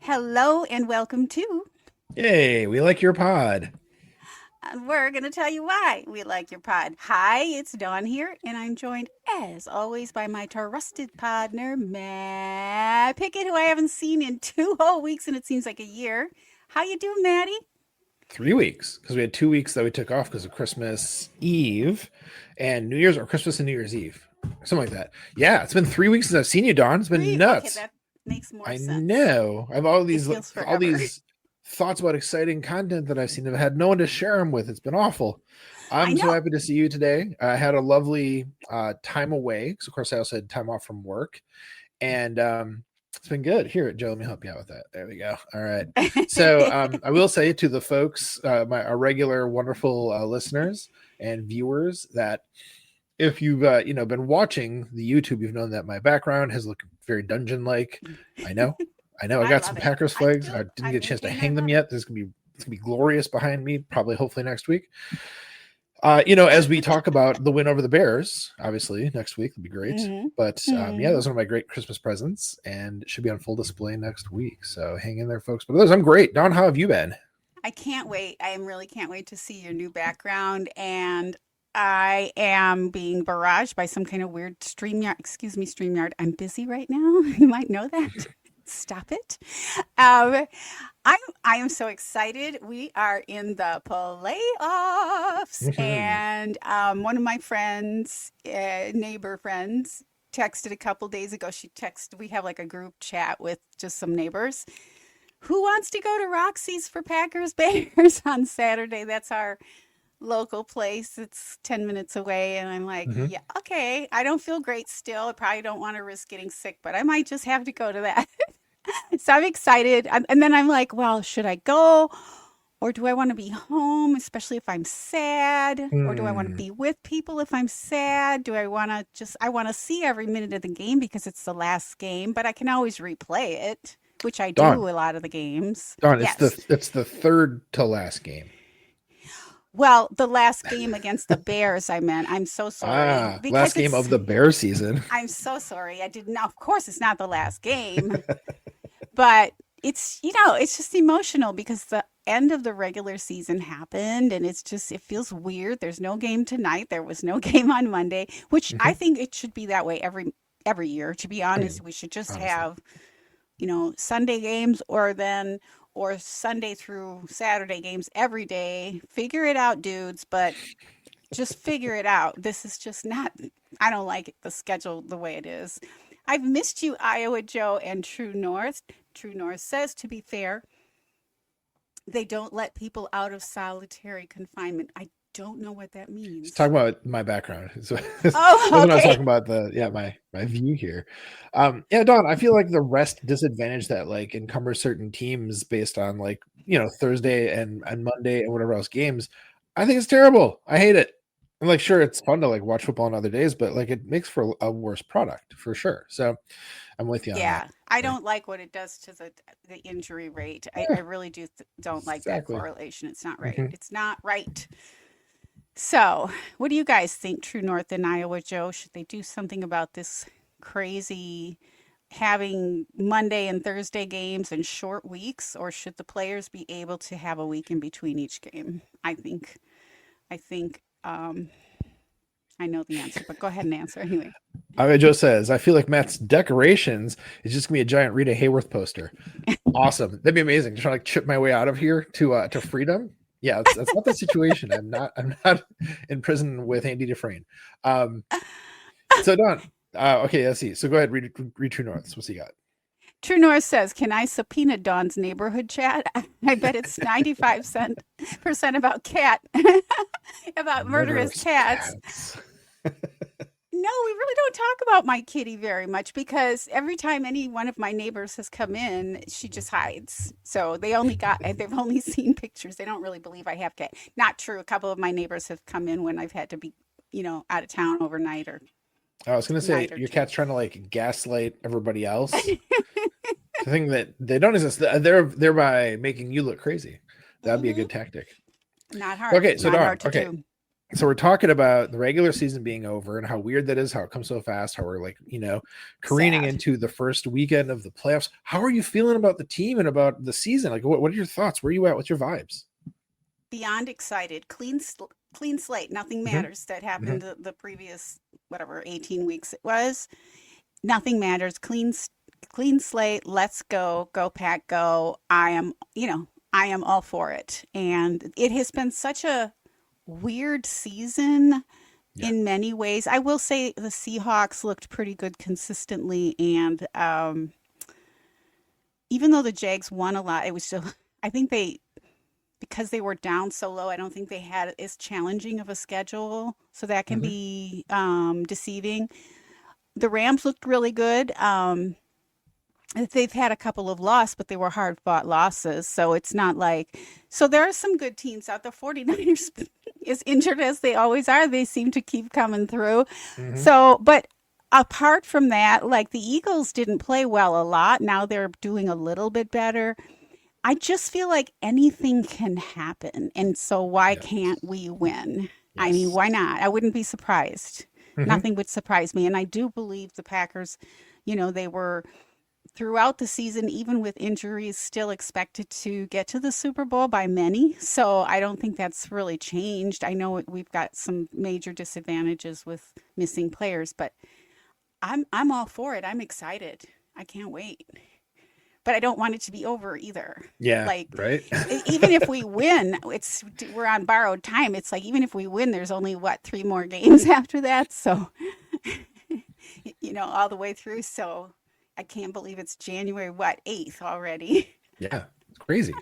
Hello and welcome to. Yay, we like your pod. We're going to tell you why we like your pod. Hi, it's Dawn here, and I'm joined as always by my trusted partner, Matt Pickett, who I haven't seen in 2 whole weeks, and it seems like a year. How you doing, Maddie? 3 weeks, because we had 2 weeks that we took off because of Christmas Eve and New Year's, or Christmas and New Year's Eve, something like that. Yeah, it's been 3 weeks since I've seen you, Dawn. It's been Okay, nuts. that makes more I sense. know. I have all It feels all forever. these thoughts about exciting content that I've seen. I've had no one to share them with. It's been awful. I I'm so know. happy to see you today. I had a lovely time away because, of course, I also had time off from work, and it's been good. Here, Joe, let me help you out with that. There we go. All right. So I will say to the folks, our regular, wonderful listeners and viewers, that if you've been watching the YouTube, you've known that my background has looked very dungeon-like. I know. I I got some love it. Packers flags. I didn't I get a chance to maintain hang my them love. yet. It's gonna be glorious behind me. Probably, hopefully next week. As we talk about the win over the Bears, obviously next week would be great. But yeah, those are my great Christmas presents, and it should be on full display next week. So hang in there, folks. But others, I'm great. Don, how have you been? I can't wait. I really can't wait to see your new background. And I am being barraged by some kind of weird StreamYard. Excuse me, StreamYard. I'm busy right now. You might know that. Stop it. Um, I am so excited. We are in the playoffs, and one of my friends, neighbor friends, texted a couple days ago. She texted. We have like a group chat with just some neighbors. Who wants to go to Roxy's for Packers Bears on Saturday? That's our local place. It's 10 minutes away. And I'm like, Mhm. yeah, okay. I don't feel great still. I probably don't want to risk getting sick, but I might just have to go to that. So I'm excited. And then I'm like, well, should I go? Or do I want to be home, especially if I'm sad? Or do I want to Hmm. be with people if I'm sad? Do I want to I want to see every minute of the game because it's the last game, but I can always replay it, which I Don, do a lot of the games. Don, Yes. it's the third to last game. Well, the last game against the Bears, I meant. I'm so sorry Last because game of it's, the Bear season. I'm so sorry. I didn't know. Of course, it's not the last game, but it's just emotional because the end of the regular season happened and it feels weird. There's no game tonight. There was no game on Monday, which I Mhm. think it should be that way every year. To be I honest, mean, we should just honestly. have, Sunday games or Sunday through Saturday games every day. Figure it out, dudes, but just figure it out. This is just not, I don't like the schedule the way it is. I've missed you, Iowa Joe and True North. True North says, to be fair, they don't let people out of solitary confinement. I don't know what that Just means. talking about my background. So that's Oh, what I was okay. talking about. My view here. Yeah, Don, I feel like the rest disadvantage that like encumbers certain teams based on like Thursday and Monday and whatever else games. I think it's terrible. I hate it. I'm like, sure, it's fun to like watch football on other days, but like it makes for a worse product for sure. So I'm with you on that. Yeah, I Yeah, don't like what it does to the injury rate. I really don't like that exactly. correlation. It's not right. Mhm. It's not right. So, what do you guys think, True North and Iowa Joe? Should they do something about this crazy having Monday and Thursday games and short weeks, or should the players be able to have a week in between each game? I think I know the answer, but go ahead and answer anyway. Joe says, I feel like Matt's decorations is just gonna be a giant Rita Hayworth poster. Awesome. That'd be amazing. Just trying to like chip my way out of here to freedom. Yeah, that's not the situation. I'm not in prison with Andy Dufresne. Um, so Don, okay, let's see. So go ahead, read True North. What's he got? True North says, "Can I subpoena Dawn's neighborhood chat? I bet it's 95% about cat, about murderous Murderous cats." cats. No, we really don't talk about my kitty very much because every time any one of my neighbors has come in, she just hides. So they've only seen pictures. They don't really believe I have cat. Not true. A couple of my neighbors have come in when I've had to be, out of town overnight or I was gonna say night or your two. cat's trying to like gaslight everybody else. The thing that they don't exist. They're thereby making you look crazy. That'd be a Hmm. good tactic. Not hard. Okay, so Not Don. hard to Okay, do. so we're talking about the regular season being over and how weird that is, how it comes so fast, how we're like, careening Sad. into the first weekend of the playoffs. How are you feeling about the team and about the season? Like, what are your thoughts? Where are you at? What's your vibes? Beyond excited. Clean slate. Nothing Hmm. matters that Hmm. happened the previous, whatever, 18 weeks it was. Nothing matters. Clean slate. Let's go. Go pack. Go. I am all for it. And it has been such a weird season Yeah. in many ways. I will say the Seahawks looked pretty good consistently, and even though the Jags won a lot, it was still. I think they because they were down so low. I don't think they had as challenging of a schedule, so that can Hmm. be deceiving. The Rams looked really good. They've had a couple of losses, but they were hard fought losses. So it's not like, so there are some good teams out there. 49ers, as injured as they always are, they seem to keep coming through. Hmm. So, but apart from that, like the Eagles didn't play well a lot. Now they're doing a little bit better. I just feel like anything can happen. And so why Yeah. can't we win? I mean, Yes. why not? I wouldn't be surprised. Hmm. Nothing would surprise me. And I do believe the Packers, they were throughout the season, even with injuries, still expected to get to the Super Bowl by many. So I don't think that's really changed. I know we've got some major disadvantages with missing players, but I'm all for it. I'm excited. I can't wait. But I don't want it to be over either. Yeah. Like Right. even if we win, we're on borrowed time. It's like even if we win, there's only what 3 more games after that. So all the way through. So I can't believe it's January, what, 8th already. Yeah. It's crazy.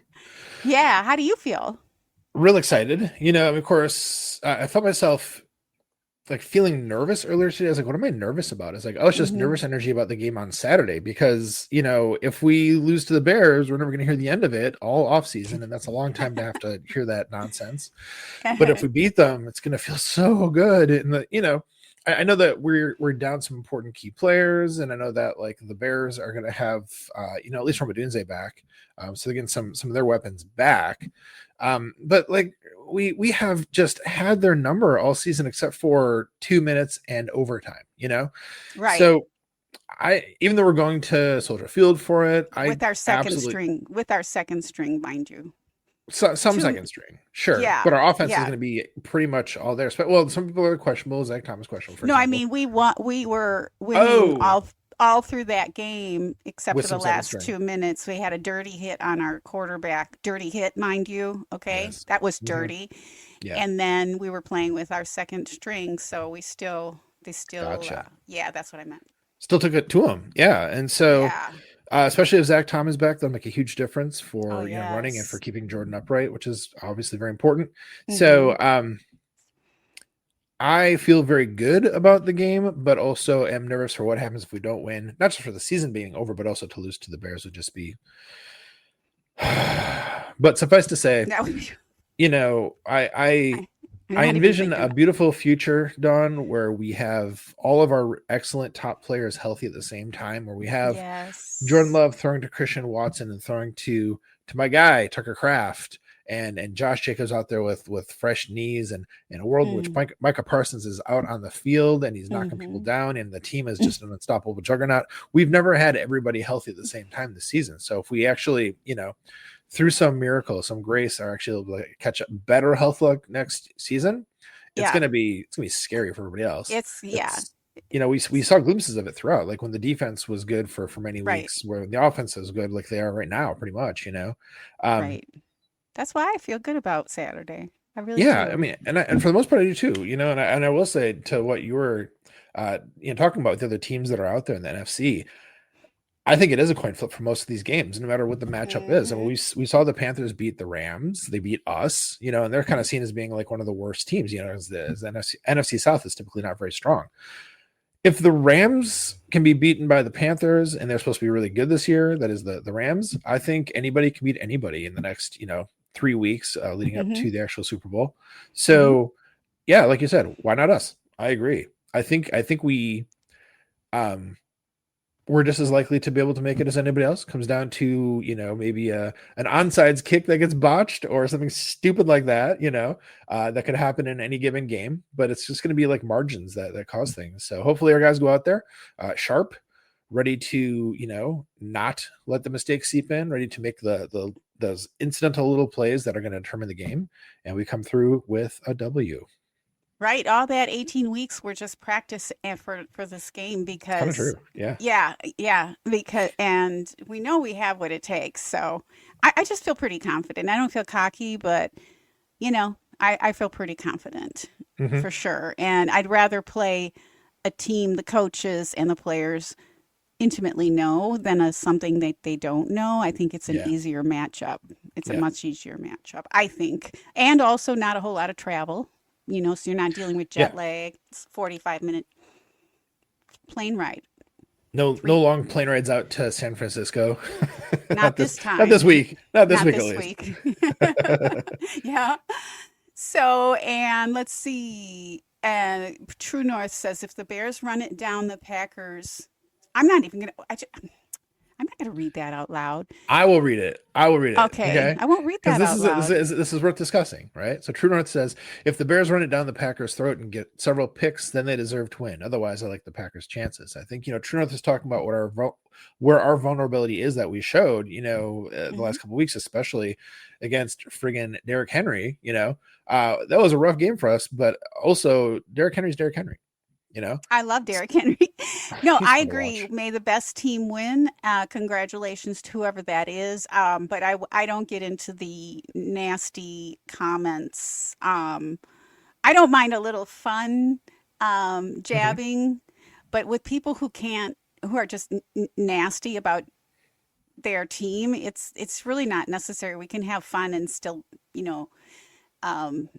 Yeah. How do you feel? Real excited. Of course, I felt myself like feeling nervous earlier today. I was like, what am I nervous about? It's like, oh, it's just Hmm. nervous energy about the game on Saturday because, if we lose to the Bears, we're never going to hear the end of it all off season. And that's a long time to have to hear that nonsense. But if we beat them, it's going to feel so good. And I know that we're down some important key players, and I know that like the Bears are going to have, at least from Odunze back, so they're getting some of their weapons back. But like we have just had their number all season except for 2 minutes and overtime. Right. So even though we're going to Soldier Field for it, I absolutely With our second string, mind you. some Two. second string, sure, Yeah. but our offense is Yeah. going to be pretty much all there. Well, some people are questionable. Zach Thomas questionable, for No, I example. mean we were winning Oh, all through that game except with for the some second last string, 2 minutes. We had a dirty hit on our quarterback. Dirty hit, mind you. Okay. yes, That was hmm, dirty. yeah, And then we were playing with our second string, so they still gotcha. yeah, that's what I meant. Still took it to him, yeah, and so Yeah. especially if Zach Tom is back, that'll make a huge difference Oh, for running and for yes. keeping Jordan upright, which is obviously very important. Mm-hmm. So I feel very good about the game, but also am nervous for what happens if we don't win. Not just for the season being over, but also to lose to the Bears would just be. But suffice to say, That would be, I I'm I not even envision thinking a about. beautiful future, Don, where we have all of our excellent top players healthy at the same time, where we have Jordan Yes. Love throwing to Christian Watson and throwing to my guy Tucker Kraft and Josh Jacobs out there with fresh knees, and in a world in which Mm. Micah Parsons is out on the field and he's knocking people Mm-hmm. down and the team is just an unstoppable juggernaut. We've never had everybody healthy at the same time this season. So if we actually, through some miracle, some grace, are actually able to catch up better health luck next season, Yeah. it's gonna be scary for everybody else. Yeah. It's we saw glimpses of it throughout, like when the defense was good for many Right. weeks, where the offense is good, like they are right now, pretty much. Um, Right. That's why I feel good about Saturday. I really yeah, I do. mean, and for the most part, I do too. And I will say to what you were, talking about with the other teams that are out there in the NFC. I think it is a coin flip for most of these games, no matter what the matchup is. I mean, Hmm. we saw the Panthers beat the Rams, they beat us, and they're kind of seen as being like one of the worst teams, as the NFC South is typically not very strong. if the Rams can be beaten by the Panthers and they're supposed to be really good this year, that is the Rams, I think anybody can beat anybody in the next, 3 weeks leading up Mm-hmm. to the actual Super Bowl. Mm-hmm. So, yeah, like you said, why not us? I agree. I think um we're just as likely to be able to make it as anybody else. Comes down to, maybe an onside kick that gets botched or something stupid like that, that could happen in any given game. But it's just going to be like margins that cause things. So hopefully our guys go out there sharp, ready to, not let the mistakes seep in, ready to make the those incidental little plays that are going to determine the game. And we come through with a W. Right, all that 18 weeks were just practice for this game It's kind of because true. Yeah. yeah, because and we know we have what it takes. So I just feel pretty confident. I don't feel cocky, but I feel pretty confident Hmm. for sure. And I'd rather play a team the coaches and the players intimately know than something that they don't know. I think it's an Yeah. easier matchup. It's a Yeah. much easier matchup, I think. And also not a whole lot of travel, so you're not dealing with Yeah. jet lag. It's 45-minute plane ride. No Three, long plane rides out to San Francisco. not not this this not this time. week. Not this Not week at this least. week. Yeah. So, and let's see. True North says if the Bears run it down the Packers, I'm not even gonna. I'm not gonna read that out loud. I will read it. I will read it. Okay, Okay. I won't read Because that this out is, this loud. is this is worth discussing, right? So True North says if the Bears run it down the Packers' throat and get several picks, then they deserve to win. Otherwise, I like the Packers' chances. I think True North is talking about where our vulnerability is that we showed, the Hmm. last couple of weeks, especially against friggin' Derrick Henry. That was a rough game for us, but also Derrick Henry's Derrick Henry. You know, I love Derrick Henry. No, he's I fun to agree. watch. May the best team win. Congratulations to whoever that is. But I don't get into the nasty comments. I don't mind a little fun Hmm. jabbing, but with people who are just nasty about their team, it's really not necessary. We can have fun and still, you know, um,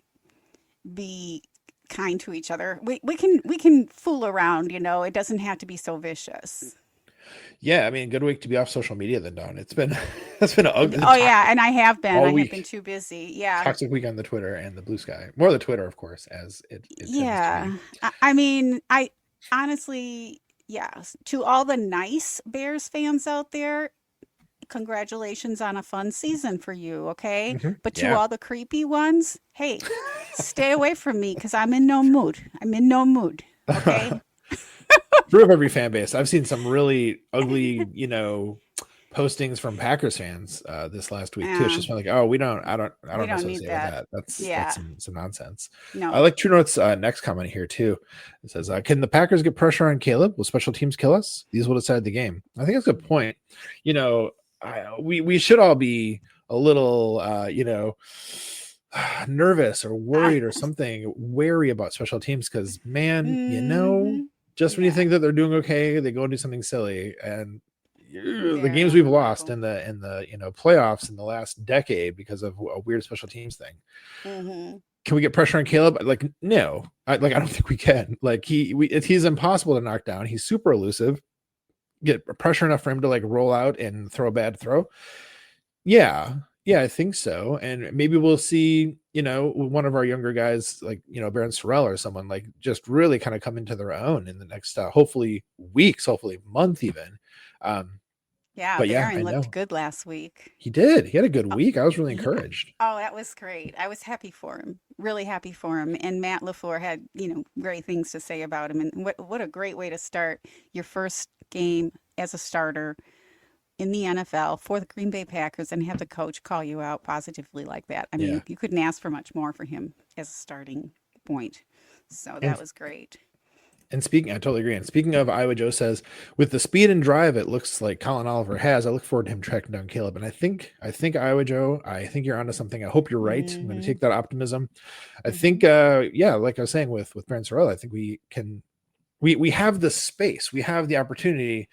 be kind to each other. We can fool around, It doesn't have to be so vicious. Yeah, I mean, good week to be off social media then, Don. It's been it's been Oh yeah, toxic and I have been. all I have been week. too busy. Yeah. Toxic week on the Twitter and the Blue Sky. More the Twitter, of course, as it tends to be. Yeah. I mean, I honestly, yes, to all the nice Bears fans out there, congratulations on a fun season for you, okay? But to Yeah. all the creepy ones, hey, stay away from me because I'm in no mood. I'm in no mood, okay? True of every fan base. I've seen some really ugly, postings from Packers fans this last week too. It's Yeah, just been like, oh, I we don't don't need associate with that. that. That's Yeah, some nonsense. I no. like True North's next comment here too. It says, "Can the Packers get pressure on Caleb? Will special teams kill us? These will decide the game." I think that's a good point. You know, we should all be a little, nervous or I, worried or something, wary about special teams because man, mm-hmm. just when you Yeah, think that they're doing okay, they go and do something silly, and the very games we've lost unreliable. in the playoffs in the last decade because of a weird special teams thing. Mm-hmm. Can we get pressure on Caleb? Like, no, I don't think we can. Like, he's impossible to knock down. He's super elusive. Get pressure enough for him to like roll out and throw a bad throw. Yeah, yeah, I think so. And maybe we'll see, one of our younger guys, like, Baron Sorrell or someone like just really kind of come into their own in the next, hopefully weeks, hopefully month even. Um, Yeah, but yeah, I Barron looked know good last week. he did. He had a good Oh, week. I was really yeah. encouraged. Oh, that was great. I was happy for him. Really happy for him. And Matt LaFleur had, great things to say about him. And what a great way to start your first game as a starter in the NFL for the Green Bay Packers and have the coach call you out positively like that. I Yeah. mean, you couldn't ask for much more for him as a starting point. So that And was great. speaking, I totally agree. And speaking of, Iowa Joe says, with the speed and drive it looks like Colin Oliver has, I look forward to him tracking down Caleb. And I think Iowa Joe, I think you're onto something. I hope you're right. I'm going to Mm-hmm. take that optimism. I Mm-hmm. think, yeah, like I was saying with Brent Sorrell, I think we can, we have the space, we have the opportunity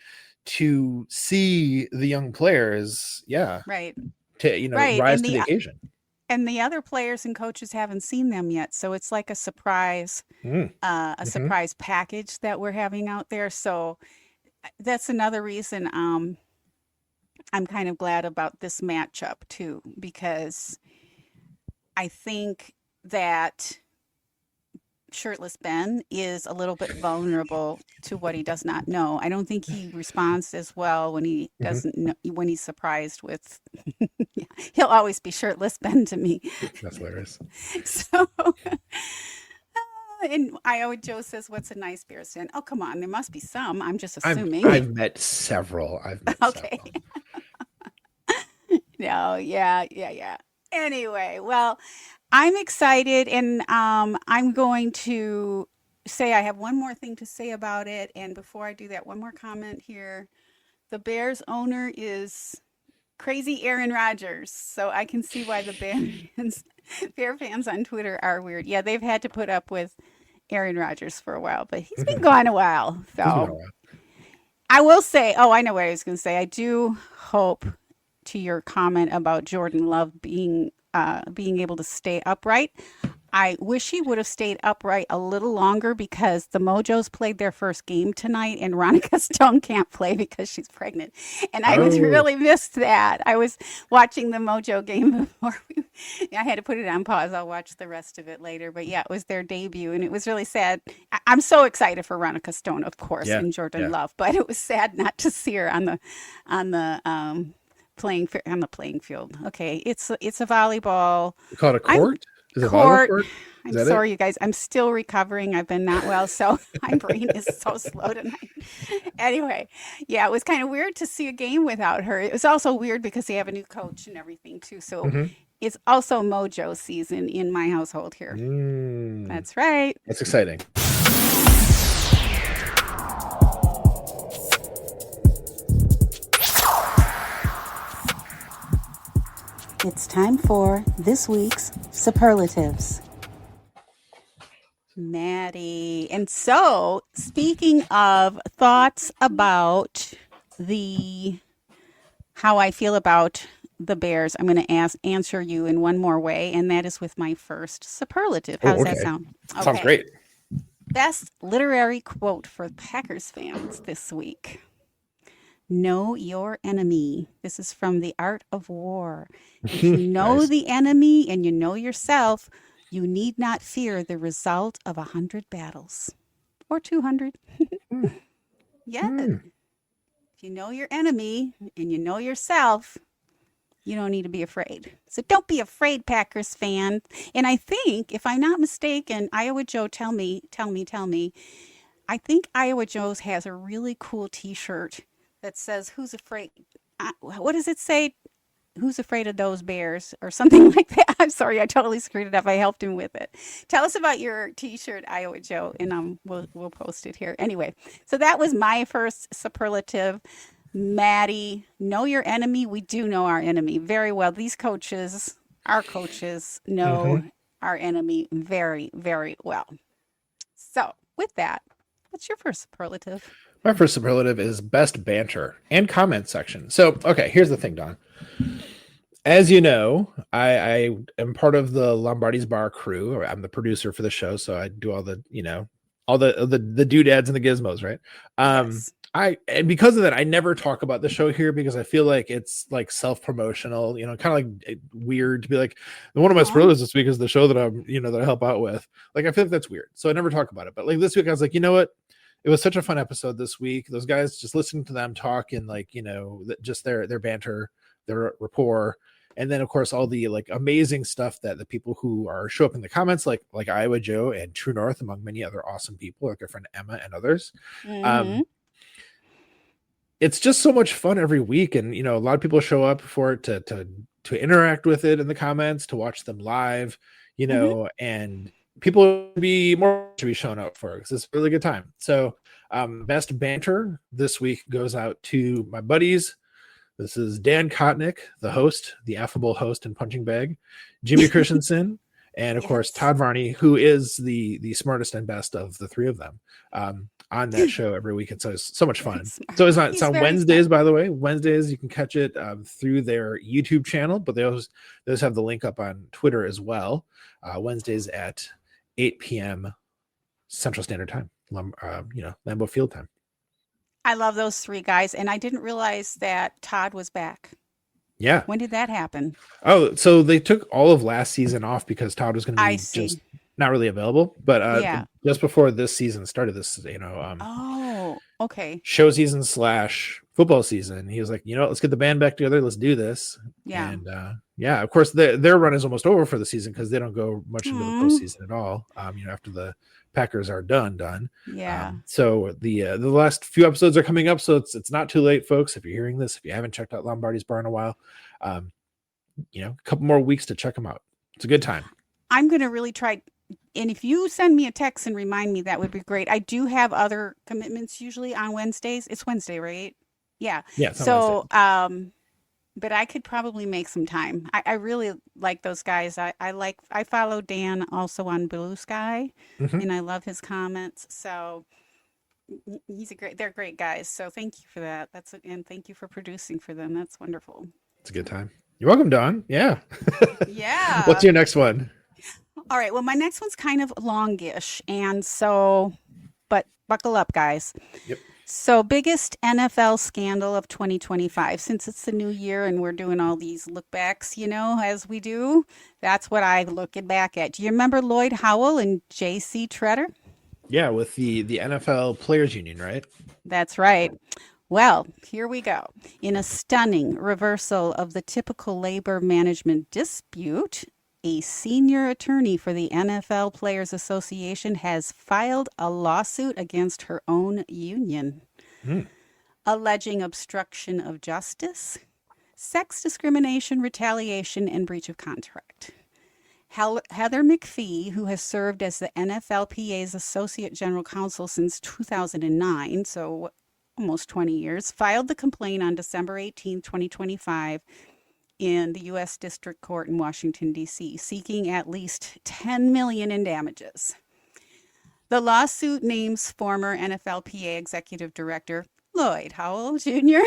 to see the young players, yeah, Right. to Right. rise And to the the occasion. And the other players and coaches haven't seen them yet, so it's like Mm. a Hmm. surprise package that we're having out there. So that's another reason I'm kind of glad about this matchup too, because I think that shirtless Ben is a little bit vulnerable to what he does not know. I don't think he responds as well when he Hmm. doesn't know, when he's surprised with. Yeah, he'll always be shirtless Ben to me. That's hilarious. So, and Iowa Joe says, "What's a nice beer stand?" Oh, come on, there must be some. I'm just assuming. I've met several. I've met Okay. several. No, yeah, yeah, yeah. Anyway, well, I'm excited, and I'm going to say I have one more thing to say about it. And before I do that, one more comment here. The Bears owner is crazy Aaron Rodgers, so I can see why the Bear fans on Twitter are weird. Yeah, they've had to put up with Aaron Rodgers for a while, but he's been Hmm. gone a while. It's been a So while. I will say, oh, I know what I was going to say. I do hope to your comment about Jordan Love being able to stay upright. I wish he would have stayed upright a little longer because the Mojos played their first game tonight and Ronica Stone can't play because she's pregnant. And I was Oh, really missed that. I was watching the Mojo game before I had to put it on pause. I'll watch the rest of it later. But yeah, it was their debut and it was really sad. I'm so excited for Ronica Stone, of course, yeah, and Jordan yeah. Love, but it was sad not to see her on the on the playing field. Okay, it's a volleyball. We call it a I'm court. Is it a volleyball court. court? Is I'm that it? sorry, you guys. I'm still recovering. I've been not well, so my brain is so slow tonight. Anyway, yeah, it was kind of weird to see a game without her. It was also weird because they have a new coach and everything too. So Hmm. it's also Mojo season in my household here. Mm, That's right. that's exciting. It's time for this week's superlatives. Maddie. And so, speaking of thoughts about the how I feel about the Bears, I'm going to answer you in one more way, and that is with my first superlative. How Oh, does that okay. sound? Sounds Okay. great. Best literary quote for Packers fans this week. Know your enemy. This is from The Art of War. If you know Nice. the enemy and you know yourself, you need not fear the result of 100 battles or 200. Mm, Yeah. mm. If you know your enemy and you know yourself, you don't need to be afraid. So don't be afraid, Packers fan. And I think, if I'm not mistaken, Iowa Joe, tell me. I think Iowa Joe's has a really cool T-shirt that says, "Who's afraid?" What does it say? Who's afraid of those bears or something like that? I'm sorry, I totally screwed it up. I helped him with it. Tell us about your T-shirt, Iowa Joe, and we'll post it here. Anyway, so that was my first superlative. Maddie, know your enemy. We do know our enemy very well. Our coaches, know Hmm. our enemy very, very well. So, with that, what's your first superlative? My first superlative is best banter and comment section. So, okay, here's the thing, Don. As you know, I am part of the Lombardi's Bar crew. I'm the producer for the show, so I do all the, all the doodads and the gizmos, right? Yes. And because of that, I never talk about the show here because I feel like it's like self-promotional, kind of like weird to be like, one of my Aw. superlatives this week is the show that that I help out with. Like, I feel like that's weird. So I never talk about it. But like this week, I was like, you know what? It was such a fun episode this week. Those guys, just listening to them talk and like, just their banter, their rapport. And then of course all the like amazing stuff that the people who are show up in the comments, like Iowa Joe and True North, among many other awesome people, like our friend Emma and others. Mm-hmm. Um, it's just so much fun every week, and a lot of people show up for it to interact with it in the comments, to watch them live, Mm-hmm. and people should be showing up for it because it's a really good time. So best banter this week goes out to my buddies. This is Dan Kotnick, the host, the affable host and punching bag, Jimmy Christensen, and of course Yes. Todd Varney, who is the smartest and best of the three of them. on that show every week. It's so much fun. He's smart. So it's He's on very smart. Wednesdays, by the way. Wednesdays you can catch it through their YouTube channel, but they also have the link up on Twitter as well. Wednesdays at 8 p.m. Central Standard Time, Lambeau Field time. I love those three guys, and I didn't realize that Todd was back. Yeah. When did that happen? Oh, so they took all of last season off because Todd was going to I be just see. not really available. But Yeah. just before this season started, this Oh, okay. show season / football season, he was like, let's get the band back together, let's do this. Yeah. And yeah, of course their run is almost over for the season because they don't go much into the Hmm. postseason at all. After the Packers are done. Yeah. So the last few episodes are coming up, so it's not too late, folks. If you're hearing this, if you haven't checked out Lombardi's Bar in a while, a couple more weeks to check them out. It's a good time. I'm going to really try. And if you send me a text and remind me, that would be great. I do have other commitments usually on Wednesdays. It's Wednesday, right? Yeah. Yeah, it's on Wednesday. So, but I could probably make some time. I really like those guys. I follow Dan also on Blue Sky, Mm-hmm. and I love his comments. So they're great guys. So thank you for that. And thank you for producing for them. That's wonderful. It's a good time. You're welcome, Don. Yeah. What's Yeah. your next one? All right. Well, my next one's kind of longish, and so, but buckle up, guys. Yep. So, biggest NFL scandal of 2025. Since it's the new year and we're doing all these look backs, as we do, that's what I looking back at. Do you remember Lloyd Howell and J.C. Treader? Yeah, with the NFL Players Union, right? That's right. Well, here we go. In a stunning reversal of the typical labor management dispute, a senior attorney for the NFL Players Association has filed a lawsuit against her own union, Mm. alleging obstruction of justice, sex discrimination, retaliation, and breach of contract. Heather McPhee, who has served as the NFLPA's Associate General Counsel since 2009, so almost 20 years, filed the complaint on December 18, 2025, in the U.S. District Court in Washington, D.C., seeking at least $10 million in damages. The lawsuit names former NFLPA Executive Director Lloyd Howell Jr.,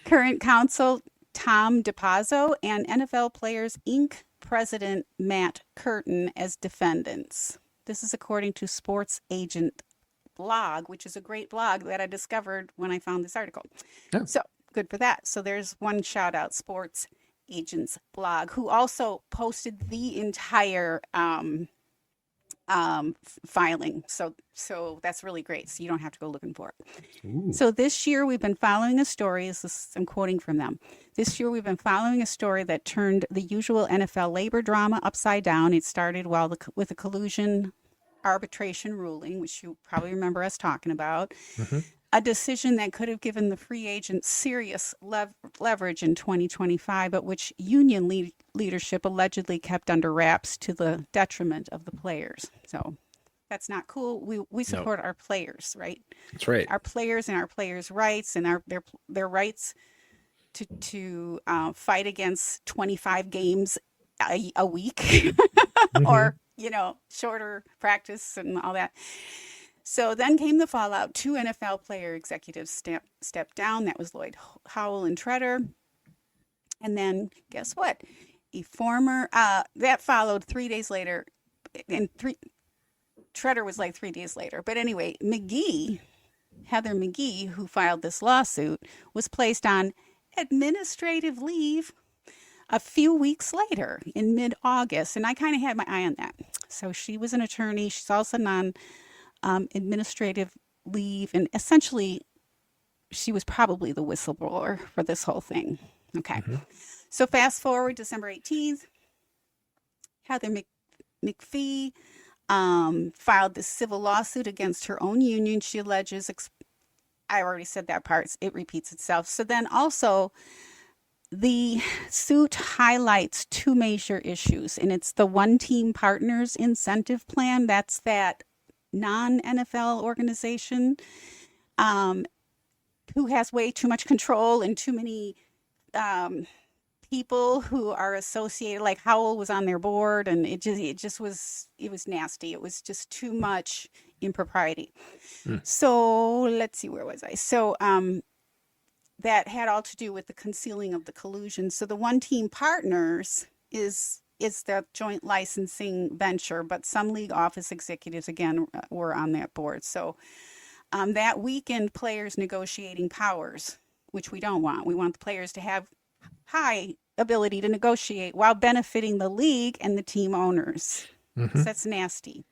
current counsel Tom DePazzo, and NFL Players Inc. President Matt Curtin as defendants. This is according to Sports Agent blog, which is a great blog that I discovered when I found this article. Yeah. So good for that. So there's one shout out, Sports Agents blog, who also posted the entire filing. So that's really great. So you don't have to go looking for it. Ooh. So this year we've been following a story. I'm quoting from them. This year we've been following a story that turned the usual NFL labor drama upside down. It started with a collusion arbitration ruling, which you probably remember us talking about, Mm-hmm. a decision that could have given the free agents serious leverage in 2025, but which union leadership allegedly kept under wraps to the detriment of the players. So that's not cool. We No, support our players, right? that's right. Our players and our players' rights and their rights to fight against 25 games a week Mm-hmm. or shorter practice and all that. So then came the fallout. Two NFL player executives stepped down. That was Lloyd Howell and Treader. And then guess what? A former that followed 3 days later, and Treader was like 3 days later. But anyway, Heather McGee, who filed this lawsuit, was placed on administrative leave a few weeks later in mid-August, and I kind of had my eye on that. So she was an attorney. She's also on administrative leave, and essentially she was probably the whistleblower for this whole thing. Okay. Mm-hmm. So fast forward December 18th, Heather McPhee filed this civil lawsuit against her own union. She alleges, I already said that part, it repeats itself. So then also, the suit highlights two major issues, and it's the One Team Partners Incentive Plan. That's that non-NFL organization who has way too much control and too many people who are associated. Like Howell was on their board, and it was nasty. It was just too much impropriety. Mm. So let's see, where was I? So that had all to do with the concealing of the collusion. So the one team partners is the joint licensing venture, but some league office executives again were on that board. So that weakened players' negotiating powers, which we don't want. We want the players to have high ability to negotiate while benefiting the league and the team owners. Mm-hmm. So that's nasty.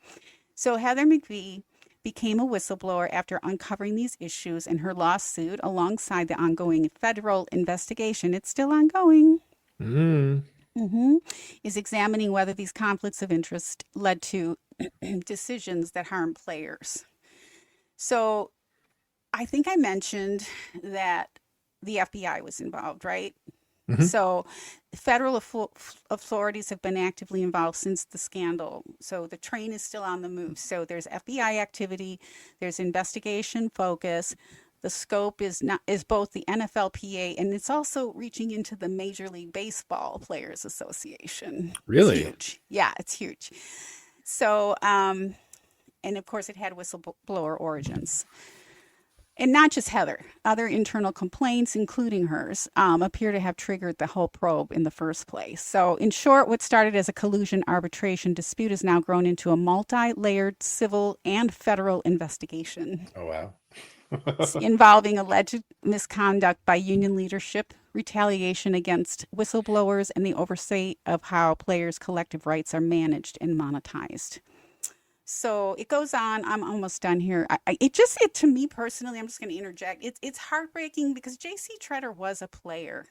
So Heather McVie became a whistleblower after uncovering these issues, and her lawsuit, alongside the ongoing federal investigation, it's still ongoing, Mm. hmm is examining whether these conflicts of interest led to decisions that harm players. So I think I mentioned that the FBI was involved, right? Mm-hmm. So federal authorities have been actively involved since the scandal. So the train is still on the move. So there's FBI activity, there's investigation focus. The scope is both the NFLPA, and it's also reaching into the Major League Baseball Players Association. It's Really? huge. Yeah, it's huge. So and of course it had whistleblower origins. And not just Heather, other internal complaints, including hers, appear to have triggered the whole probe in the first place. So, in short, what started as a collusion arbitration dispute has now grown into a multi layered civil and federal investigation Oh, wow. involving alleged misconduct by union leadership, retaliation against whistleblowers, and the oversight of how players' collective rights are managed and monetized. So it goes on. I'm almost done here. It to me personally, I'm just going to interject. It's heartbreaking because J.C. Treader was a player.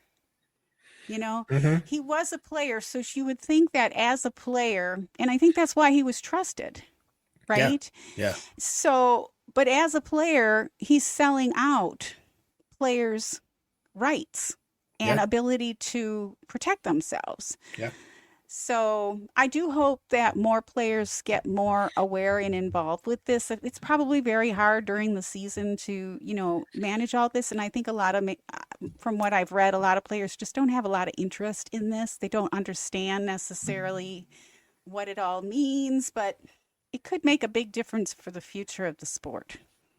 You know, Mm-hmm. he was a player, so she would think that as a player, and I think that's why he was trusted, Yeah. right? Yeah. So, but as a player, he's selling out players' rights and Yeah. ability to protect themselves. Yeah. So I do hope that more players get more aware and involved with this. It's probably very hard during the season to, manage all this. And I think from what I've read, a lot of players just don't have a lot of interest in this. They don't understand necessarily what it all means, but it could make a big difference for the future of the sport.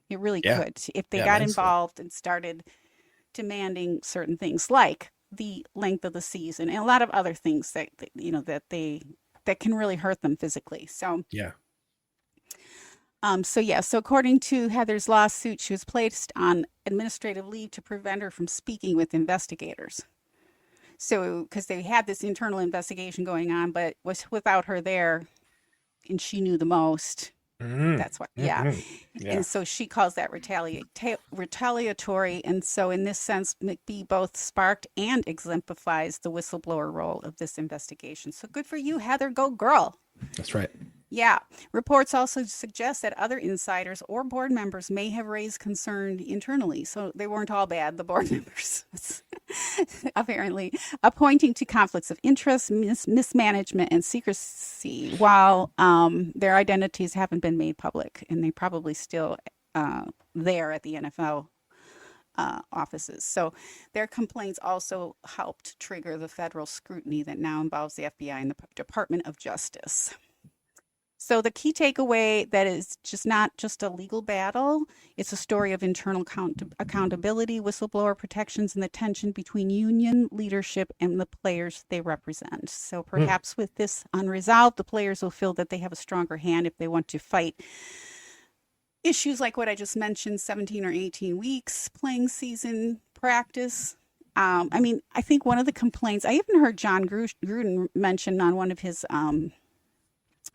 It really Yeah. could if they Yeah. got Immensely. involved and started demanding certain things like the length of the season and a lot of other things that can really hurt them physically. So Yeah. so according to Heather's lawsuit, she was placed on administrative leave to prevent her from speaking with investigators. So because they had this internal investigation going on, but was without her there, and she knew the most. Mm-hmm. That's what, yeah. Mm-hmm. Yeah. And so she calls that retaliatory. And so, in this sense, McBee both sparked and exemplifies the whistleblower role of this investigation. So, good for you, Heather. Go, girl. That's right. Yeah. Reports also suggest that other insiders or board members may have raised concern internally. So, they weren't all bad, the board members, apparently, pointing to conflicts of interest, mismanagement, and secrecy, while their identities haven't been made public. And they probably still there at the NFL offices. So their complaints also helped trigger the federal scrutiny that now involves the FBI and the Department of Justice. So the key takeaway that is just not just a legal battle, it's a story of internal accountability, whistleblower protections, and the tension between union leadership and the players they represent. So Mm. perhaps with this unresolved, the players will feel that they have a stronger hand if they want to fight issues like what I just mentioned, 17 or 18 weeks, playing season, practice. I think one of the complaints, I even heard John Gruden mention on one of his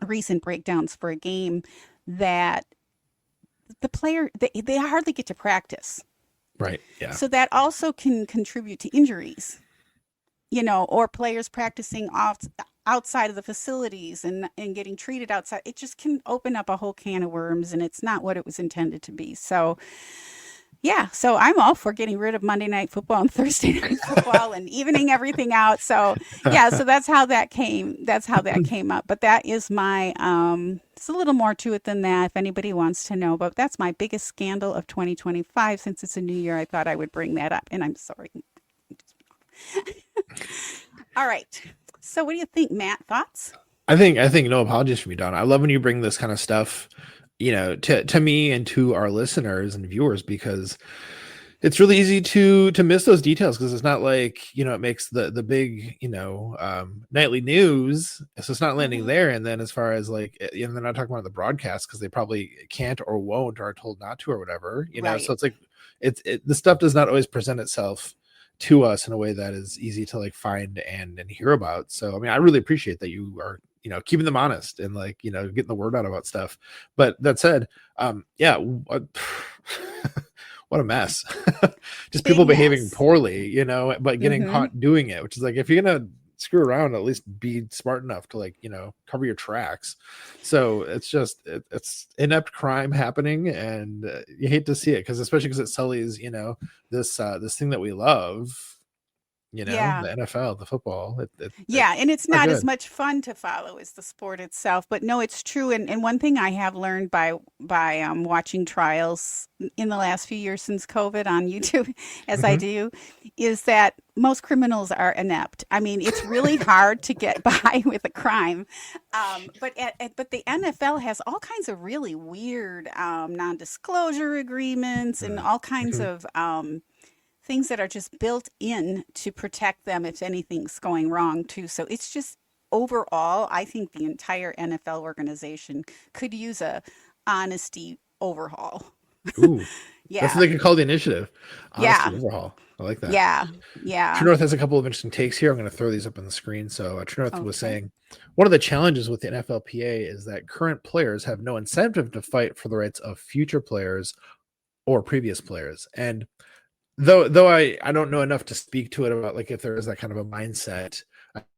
recent breakdowns for a game that the player they hardly get to practice, Right. Yeah. so that also can contribute to injuries, or players practicing outside of the facilities and getting treated outside. It just can open up a whole can of worms, and it's not what it was intended to be. So yeah, so I'm all for getting rid of Monday Night Football and Thursday Night Football and evening everything out. So yeah, so that's how that came. That's how that came up. But that is my. It's a little more to it than that. If anybody wants to know, but that's my biggest scandal of 2025. Since it's a new year, I thought I would bring that up, and I'm sorry. All right. So what do you think, Matt? Thoughts? I think no apologies from you, Don. I love when you bring this kind of stuff to me and to our listeners and viewers, because it's really easy to miss those details, because it's not like, it makes the big, nightly news, so it's not landing Hmm. there. And then as far as like, they're not talking about the broadcast because they probably can't or won't or are told not to or whatever, so Right. it's like the stuff does not always present itself to us in a way that is easy to like find and hear about. So I mean, I really appreciate that you are, keeping them honest and like, getting the word out about stuff. But that said, yeah, what a mess. Just Big people behaving mess. poorly, but getting Hmm. caught doing it, which is like, if you're gonna screw around, at least be smart enough to like, cover your tracks. So it's just it's inept crime happening, and you hate to see it, because especially because it sullies, this thing that we love, Yeah. the NFL, the football. Yeah, and it's Not not as good. much fun to follow as the sport itself, but no, it's true. And one thing I have learned by watching trials in the last few years since COVID on YouTube, as I Hmm. do, is that most criminals are inept. I mean, it's really hard to get by with a crime, but the NFL has all kinds of really weird non-disclosure agreements and all kinds Hmm. of things that are just built in to protect them if anything's going wrong too. So it's just overall, I think the entire NFL organization could use a honesty overhaul. Ooh, that's what Yeah. they could call the initiative. Honesty Yeah. overhaul. I like that. Yeah. True Yeah. North has a couple of interesting takes here. I'm going to throw these up on the screen. So True North was Okay. saying one of the challenges with the NFLPA is that current players have no incentive to fight for the rights of future players or previous players. And though I don't know enough to speak to it about like if there is that kind of a mindset,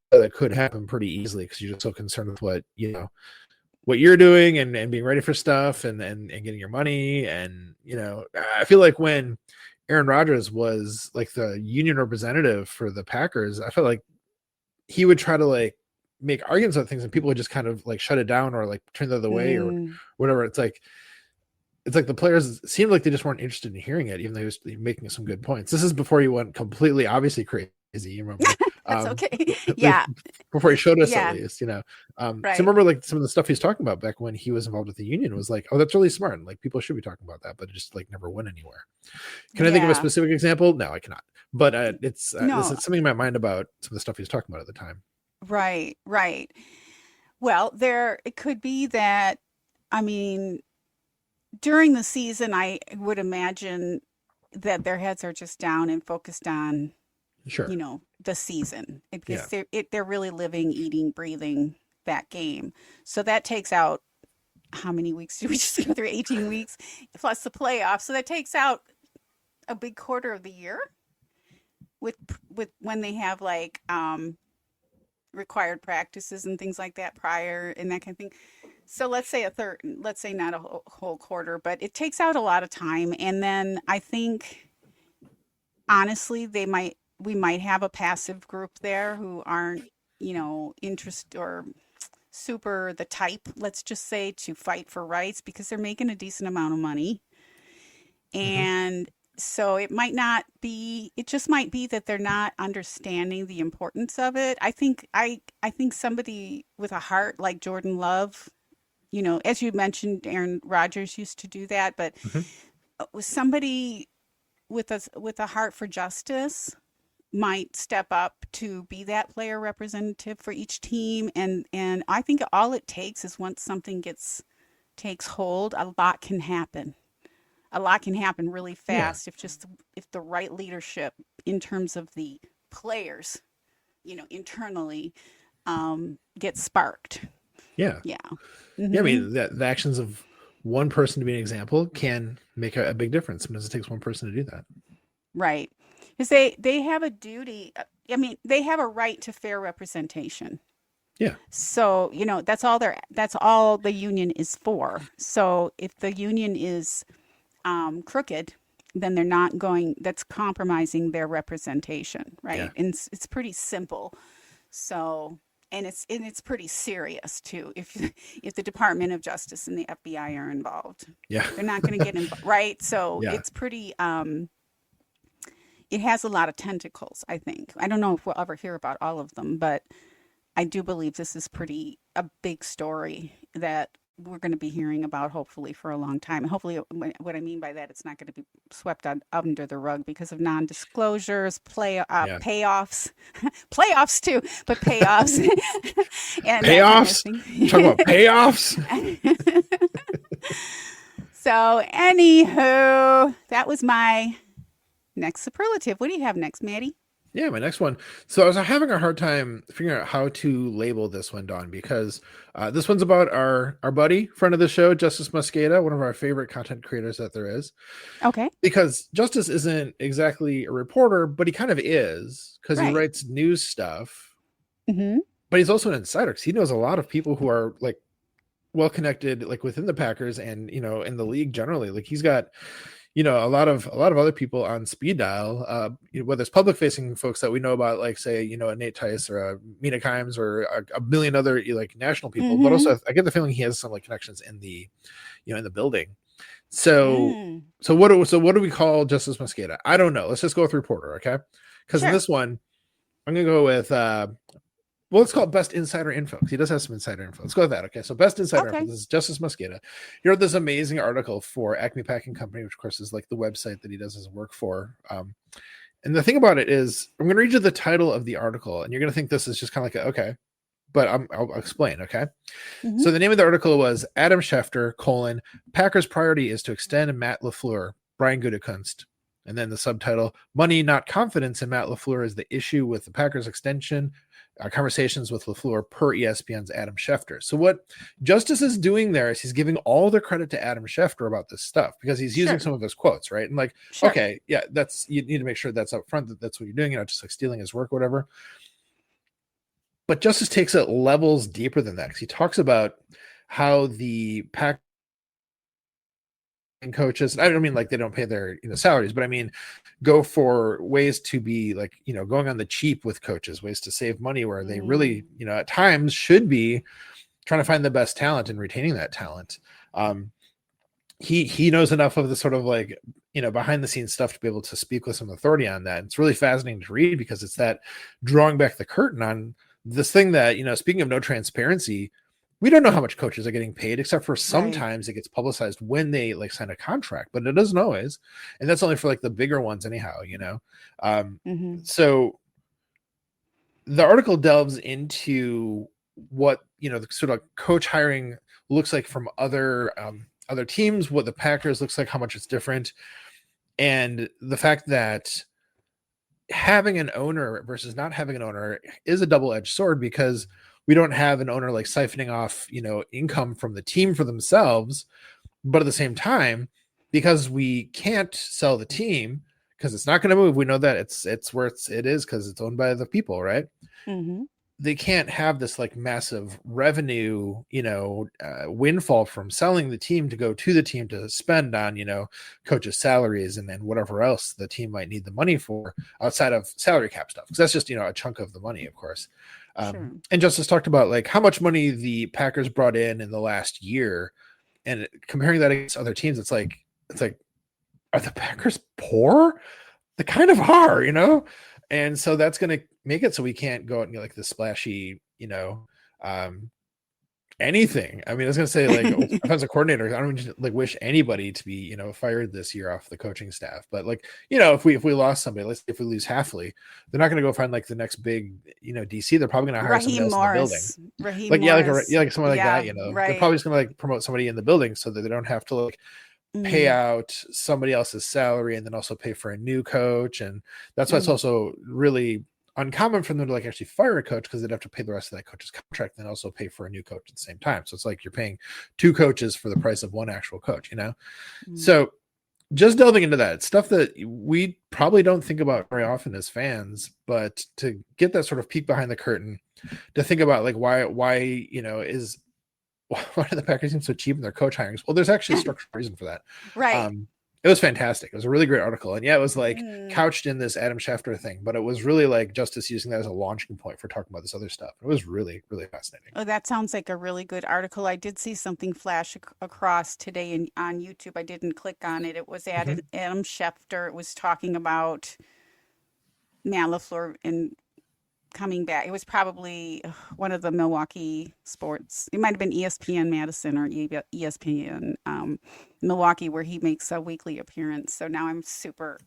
that could happen pretty easily, because you're just so concerned with what you're doing, and being ready for stuff, and getting your money. And I feel like when Aaron Rodgers was like the union representative for the Packers, I felt like he would try to like make arguments about things, and people would just kind of like shut it down or like turn the other way or Mm. whatever. It's like the players seemed like they just weren't interested in hearing it, even though he was making some good points. This is before he went completely obviously crazy, you remember. That's um okay. Yeah. Before he showed us, at Yeah. least, so Right. remember like some of the stuff he's talking about back when he was involved with the union was like, oh, that's really smart, and like people should be talking about that, but it just like never went anywhere. Can I think of a Yeah. specific example? No, I cannot. But it's this No. is something in my mind about some of the stuff he was talking about at the time. Right. Right. Well, there it could be that, I mean, during the season, I would imagine that their heads are just down and focused on, Sure. the season Yeah. because they're really living, eating, breathing that game. So that takes out how many weeks do we just go through? 18 weeks plus the playoffs. So that takes out a big quarter of the year with when they have like required practices and things like that prior and that kind of thing. So let's say not a whole quarter, but it takes out a lot of time. And then I think honestly, we might have a passive group there who aren't, interest or super the type, let's just say, to fight for rights because they're making a decent amount of money. Hmm. And so it just might be that they're not understanding the importance of it. I think somebody with a heart like Jordan Love, as you mentioned, Aaron Rodgers used to do that, but Hmm. with somebody with a heart for justice might step up to be that player representative for each team. And I think all it takes is once something gets takes hold, a lot can happen really Yeah. fast if the right leadership in terms of the players, internally, gets sparked. Yeah. Yeah. Yeah. I Hmm. mean, the actions of one person to be an example can make a big difference. Sometimes it takes one person to do that. Right. Because they have a duty. I mean, they have a right to fair representation. Yeah. So, that's all the union is for. So if the union is crooked, then they're not going, that's compromising their representation, Yeah. right? And it's pretty simple. So, and it's pretty serious too. If the Department of Justice and the FBI are involved, Yeah. they're not going to get involved, right? So Yeah. it's pretty. It has a lot of tentacles. I think. I don't know if we'll ever hear about all of them, but I do believe this is pretty a big story that we're going to be hearing about hopefully for a long time. Hopefully, what I mean by that, it's not going to be swept under the rug because of non-disclosures, Yeah. payoffs, playoffs too, but payoffs and that kind of Payoffs? thing. Talk about payoffs? So, anywho, that was my next superlative. What do you have next, Maddie? Yeah, my next one. So I was having a hard time figuring out how to label this one, Dawn, because this one's about our buddy, friend of the show, Justice Mosqueda, one of our favorite content creators that there is. Okay. Because Justice isn't exactly a reporter, but he kind of is because he Right. writes news stuff. Mm-hmm. But he's also an insider because he knows a lot of people who are like well connected, like within the Packers and in the league generally. Like he's got a lot of other people on speed dial, whether it's public facing folks that we know about, like say, a Nate Tice or a Mina Kimes or a million other like national people, but Mm-hmm. also I get the feeling he has some like connections in the building. So Mm. so what do we call Justice Mosqueda? I don't know. Let's just go with reporter, okay? Because in Sure. this one, I'm gonna go with well, let's call it best insider info because he does have some insider info. Let's go with that. Okay, so best insider info. Okay. This is Justice Mosqueda. He wrote this amazing article for Acme Packing Company, which of course is like the website that he does his work for. And the thing about it is, I'm going to read you the title of the article, and you're going to think this is just kind of like okay, but I'll explain. Okay, Mm-hmm. so the name of the article was Adam Schefter: Packers' priority is to extend Matt LaFleur, Brian Gutekunst. And then the subtitle, Money, Not Confidence in Matt LaFleur is the issue with the Packers extension, conversations with LaFleur per ESPN's Adam Schefter. So what Justice is doing there is he's giving all the credit to Adam Schefter about this stuff because he's using Sure. some of his quotes, right? And like, Sure. okay, yeah, you need to make sure that's up front, that's what you're doing, just like stealing his work or whatever. But Justice takes it levels deeper than that because he talks about how the Pack and coaches, I don't mean like they don't pay their salaries, but I mean go for ways to be like going on the cheap with coaches, ways to save money where they Mm. really at times should be trying to find the best talent and retaining that talent. He knows enough of the sort of like behind the scenes stuff to be able to speak with some authority on that. And it's really fascinating to read because it's that drawing back the curtain on this thing that speaking of no transparency, we don't know how much coaches are getting paid except for Right. sometimes it gets publicized when they like sign a contract, but it doesn't always, and that's only for like the bigger ones anyhow. um Mm-hmm. so the article delves into what the sort of coach hiring looks like from other teams, what the Packers looks like, how much it's different, and the fact that having an owner versus not having an owner is a double-edged sword because we don't have an owner like siphoning off income from the team for themselves, but at the same time, because we can't sell the team because it's not going to move, we know that it's where it is because it's owned by the people, right? Mm-hmm. They can't have this like massive revenue, windfall from selling the team to go to the team to spend on, coaches' salaries and then whatever else the team might need the money for outside of salary cap stuff. Because that's just, a chunk of the money, of course. Sure. And Justice talked about like how much money the Packers brought in the last year, and comparing that against other teams, it's like, are the Packers poor? They kind of are. And so that's going to make it so we can't go out and get like the splashy, um, anything. I mean, I was going to say like offensive coordinator. I don't even like wish anybody to be, fired this year off the coaching staff. But like, if we lost somebody, let's say if we lose Halfley, they're not going to go find like the next big, DC. They're probably going to hire somebody Raheem else in the building. Morris. Raheem Like yeah, Morris. like someone like that. Yeah, They're right. probably just going to like promote somebody in the building so that they don't have to like pay Mm. out somebody else's salary and then also pay for a new coach. And that's why it's Mm. also really uncommon for them to like actually fire a coach because they'd have to pay the rest of that coach's contract and also pay for a new coach at the same time. So it's like you're paying two coaches for the price of one actual coach. Mm. So just delving into that stuff that we probably don't think about very often as fans, but to get that sort of peek behind the curtain, to think about like why is why do the Packers seem so cheap in their coach hirings? Well, there's actually a structural reason for that. Right. It was fantastic. It was a really great article. And yeah, it was like Mm. couched in this Adam Schefter thing, but it was really like Justice using that as a launching point for talking about this other stuff. It was really, really fascinating. Oh, that sounds like a really good article. I did see something flash across today on YouTube. I didn't click on it. It was Mm-hmm. Adam Schefter. It was talking about Matt LaFleur and coming back. It was probably one of the Milwaukee sports. It might have been ESPN Madison or ESPN Milwaukee, where he makes a weekly appearance. So now I'm super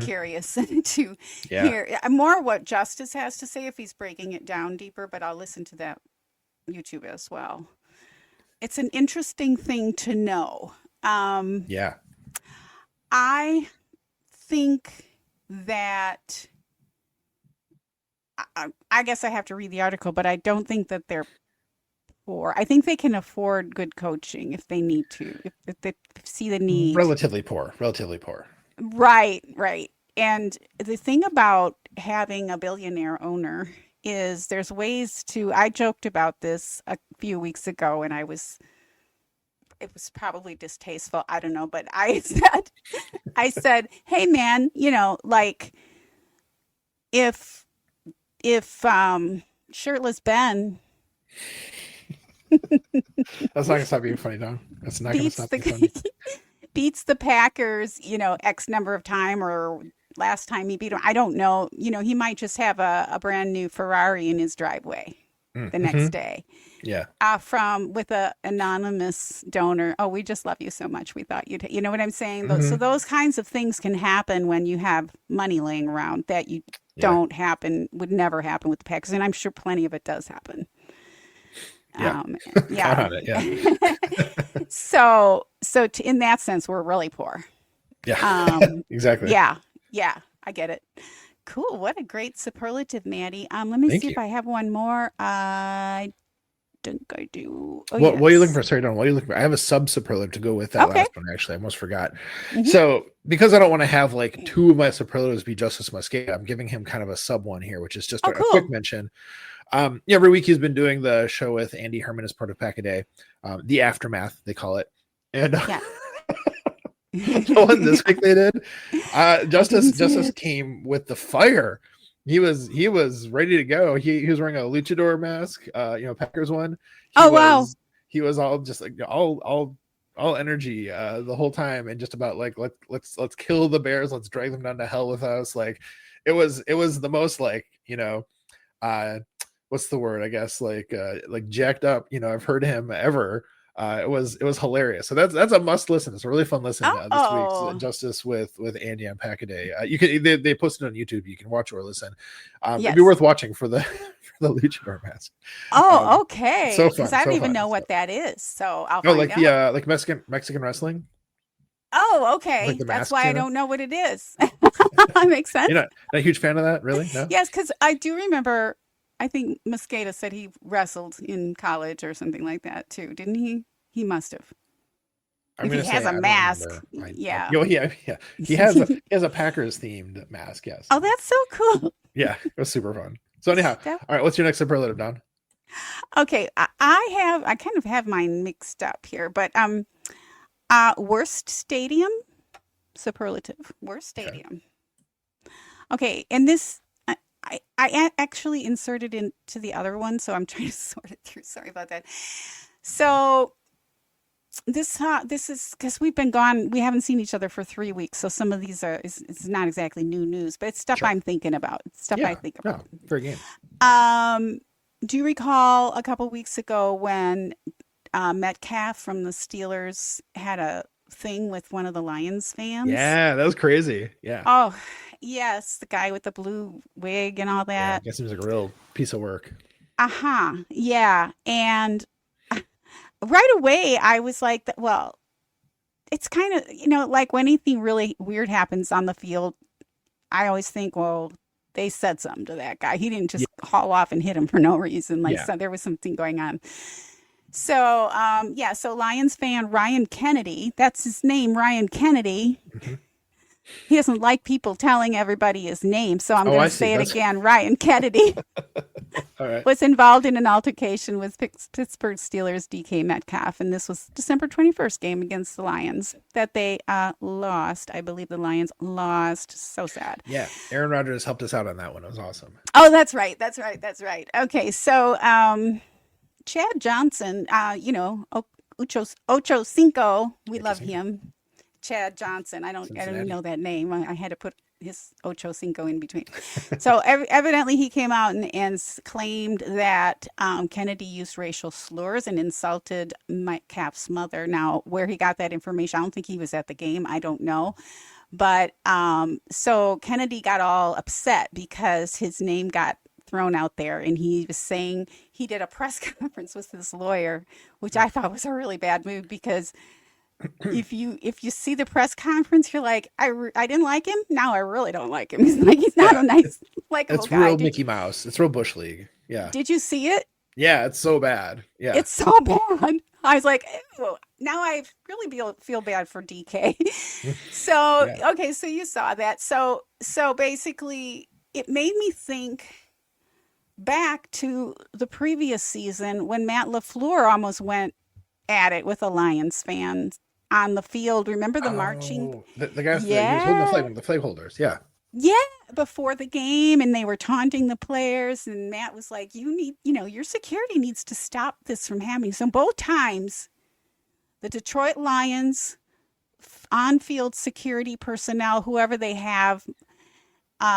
curious to Yeah. hear more what Justice has to say if he's breaking it down deeper, but I'll listen to that YouTube as well. It's an interesting thing to know. Yeah. I think that I guess I have to read the article, but I don't think that they're poor. I think they can afford good coaching if they need to, if they see the need. Relatively poor. Relatively poor. Right, right. And the thing about having a billionaire owner is there's ways to, I joked about this a few weeks ago and it was probably distasteful. I don't know, but I said, hey man, like if shirtless Ben That's not gonna stop being funny, Don. That's not gonna beats stop being funny. the beats the Packers, X number of time or last time he beat them. I don't know. He might just have a brand new Ferrari in his driveway the next Mm-hmm. day. Yeah. From with a anonymous donor. Oh, we just love you so much. We thought you know what I'm saying? So Mm-hmm. those kinds of things can happen when you have money laying around that you Yeah. would never happen with the Packers. And I'm sure plenty of it does happen. Yeah. Um, Count yeah. on it. Yeah. So in that sense, we're really poor. Yeah. Exactly. Yeah, yeah, I get it. Cool. What a great superlative, Maddie. Let me Thank see you. if I have one more. I think I do. Oh, What are you looking yes. for? Sorry, Don. What are you looking for? I have a sub superlative to go with that Okay. last one. Actually, I almost forgot. Hmm. So, because I don't want to have like two of my superlatives be Justice Muscat, I'm giving him kind of a sub one here, which is just Oh, a quick cool. mention. Every week he's been doing the show with Andy Herman as part of Pack a Day, the aftermath they call it, and Yeah. the one this week they did, I didn't see Justice it. came with the fire. He was ready to go. He was wearing a luchador mask, Packers one. He Oh, wow. was he was all just like all energy the whole time, and just about like let's kill the Bears, let's drag them down to hell with us. Like it was the most like uh what's the word, I guess, like jacked up I've heard him ever. It was hilarious. So that's a must listen. It's a really fun listen. This week's Oh, Justice with Andy on Pack a Day. You can they posted it on YouTube. You can watch or listen. It'd be yes. worth watching for the for the luchador mask. Oh, So okay. Because fun, I don't so even fun. know So, what that is. So I'll oh, find like the out. like Mexican wrestling, Oh, like okay. the That's masks. why I don't know what it is. Makes You're sense. not a huge fan of that, really? No. Yes, because I do remember, I think Mosqueda said he wrestled in college or something like that too, didn't he? He must have. I'm If he gonna has say a I don't mask, remember. yeah. Yeah. He has a Packers themed mask. Yes. Oh, that's so cool. Yeah, it was super fun. So anyhow, That, all right. What's your next superlative, Don? okay, I kind of have mine mixed up here, but worst stadium superlative. Worst Okay. stadium. Okay, and this I actually inserted into the other one, so I'm trying to sort it through. Sorry about that. So this is because we've been gone. We haven't seen each other for 3 weeks, so some of these it's not exactly new news, but it's stuff Sure. I'm thinking about. It's stuff I Yeah. think No. about. Fair game. Um, do you recall a couple weeks ago when Metcalf from the Steelers had a thing with one of the Lions fans? Yeah, that was crazy. Yeah. Oh, yes, the guy with the blue wig and all Yeah. I that. guess it was like a real piece of work. Uh-huh. Yeah. And right away I was like, well, it's kind of, like when anything really weird happens on the field, I always think, well, they said something to that guy. He didn't Yeah. just haul off and hit him for no reason. Like, Yeah. so there was something going on. So, yeah, so Lions fan Ryan Kennedy, that's his name, Ryan Kennedy. Mhm. He doesn't like people telling everybody his name, so I'm Oh, going I to see. say it That's again. Ryan Kennedy all right. was involved in an altercation with Pittsburgh Steelers DK Metcalf, and this was December 21st game against the Lions that they lost. I believe the Lions lost. So sad. Yeah. Aaron Rodgers helped us out on that one. It was awesome. Oh, that's right. That's right. That's right. Okay, so Chad Johnson, Ocho Cinco, we Thank you, love Cinco. him. Chad Johnson. I don't even Cincinnati. know that name. I had to his Ocho Cinco in between. So evidently he came out and claimed that Kennedy used racial slurs and insulted Metcalf's mother. Now, where he got that information, I don't think he was at the game. I don't know. But so Kennedy got all upset because his name got thrown out there, and he was saying he did a press conference with this lawyer, which I thought was a really bad move because if you see the press conference, you're like, I didn't like him. Now I really don't like him. He's like, he's not Yeah, a nice, likable it's guy. real Mickey Mouse. It's real Bush League. Yeah. Did you see it? Yeah, it's so bad. Yeah. It's so bad. I was like, ew. Now I really feel bad for DK. So, Yeah. okay, so you saw that. So basically it made me think back to the previous season when Matt LaFleur almost went at it with a Lions fan on the field. Remember the marching? Oh, the guy with he was holding the flag, Yeah. one of the flag holders. Yeah. Yeah, before the game, and they were taunting the players, and Matt was like, "You need, your security needs to stop this from happening." So both times, the Detroit Lions on-field security personnel, whoever they have,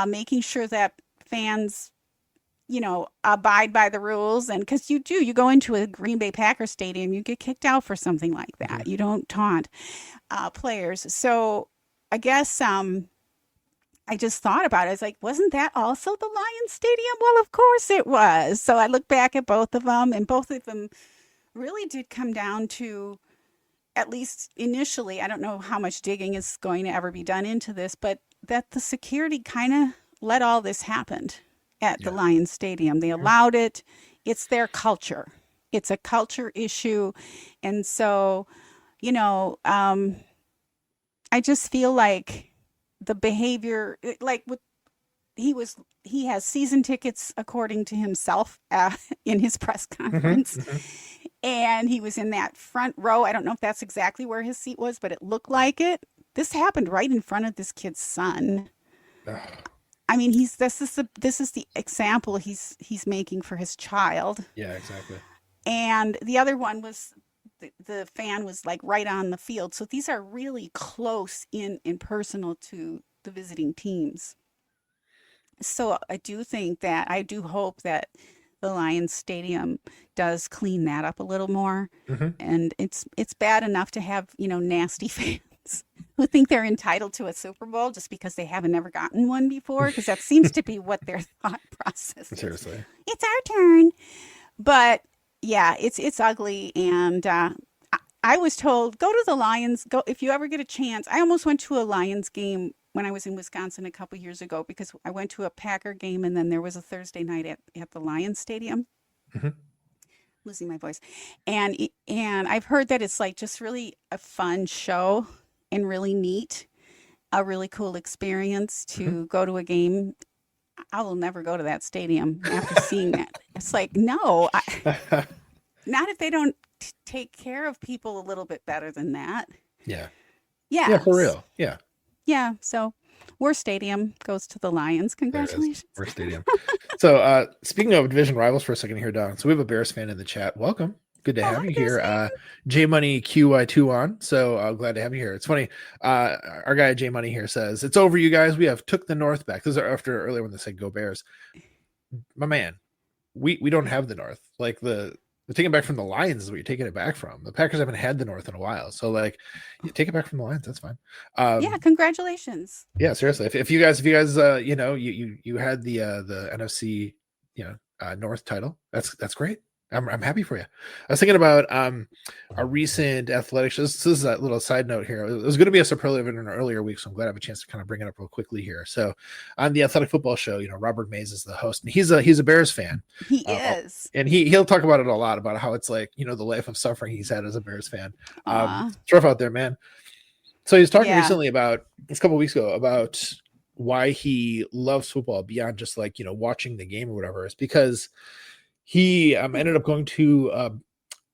making sure that fans, abide by the rules, and because you go into a Green Bay Packers stadium, you get kicked out for something like Hmm. that. You don't taunt players. So I guess I just thought about it. I was like, wasn't that also the Lions Stadium? Well, of course it was. So I looked back at both of them, and both of them really did come down to, at least initially, I don't know how much digging is going to ever be done into this, but that the security kind of let all this happen at the Yeah. Lions Stadium. They Mhm. allowed it. It's their culture. It's a culture issue. And so, you know, um, I just feel like the behavior, like with he has season tickets according to himself in his press Hmm. conference, Hmm. and he was in that front row. I don't know if that's exactly where his seat was, but it looked like it. This happened right in front of this kid's son. I mean, he's this is the example he's making for his child. Yeah, exactly. And the other one was the fan was like right on the field. So these are really close in personal to the visiting teams. So I do hope that the Lions Stadium does clean that up a little more. Hmm. And it's bad enough to have, nasty fans who think they're entitled to a Super Bowl just because they haven't never gotten one before, because that seems to be what their thought process is. Seriously. It's our turn. But yeah, it's ugly, and I was told go to the Lions. Go if you ever get a chance. I almost went to a Lions game when I was in Wisconsin a couple years ago because I went to a Packer game, and then there was a Thursday night at the Lions Stadium. Hmm. Losing my voice, and I've heard that it's like just really a fun show and really neat, a really cool experience Hmm. to go to a game. I will never go to that stadium after seeing that. It's like, no, not if they don't take care of people a little bit better than that. Yeah. Yeah, Yeah. for real. Yeah. Yeah. So, worst stadium goes to the Lions. There it is. Congratulations. We're stadium. So speaking of division rivals for a second here, Don. So we have a Bears fan in the chat. Welcome. Good to Oh, have hi, you Bears here. fan. J Money QY2 on. So glad to have you here. It's funny. Our guy J Money here says, it's over, you guys. We have took the North back. This is after earlier when they said go Bears. My man, we don't have the North. Like we're taking it back from the Lions is what you're taking it back from. The Packers haven't had the North in a while. So like you take it back from the Lions, that's fine. Yeah. Congratulations. Yeah, seriously. If you guys you had the NFC, North title, that's great. I'm happy for you. I was thinking about a recent athletics. This is a little side note here. It was going to be a superlative in an earlier week, so I'm glad I have a chance to kind of bring it up real quickly here. So on the athletic football show, Robert Mays is the host, and he's a Bears fan. He Uh, is. and he'll talk about it a lot about how it's like, the life of suffering he's had as a Bears fan. Aw. It's rough out there, man. So he was talking Yeah. recently about a couple of weeks ago about why he loves football beyond just like watching the game or whatever. It's because he ended up going to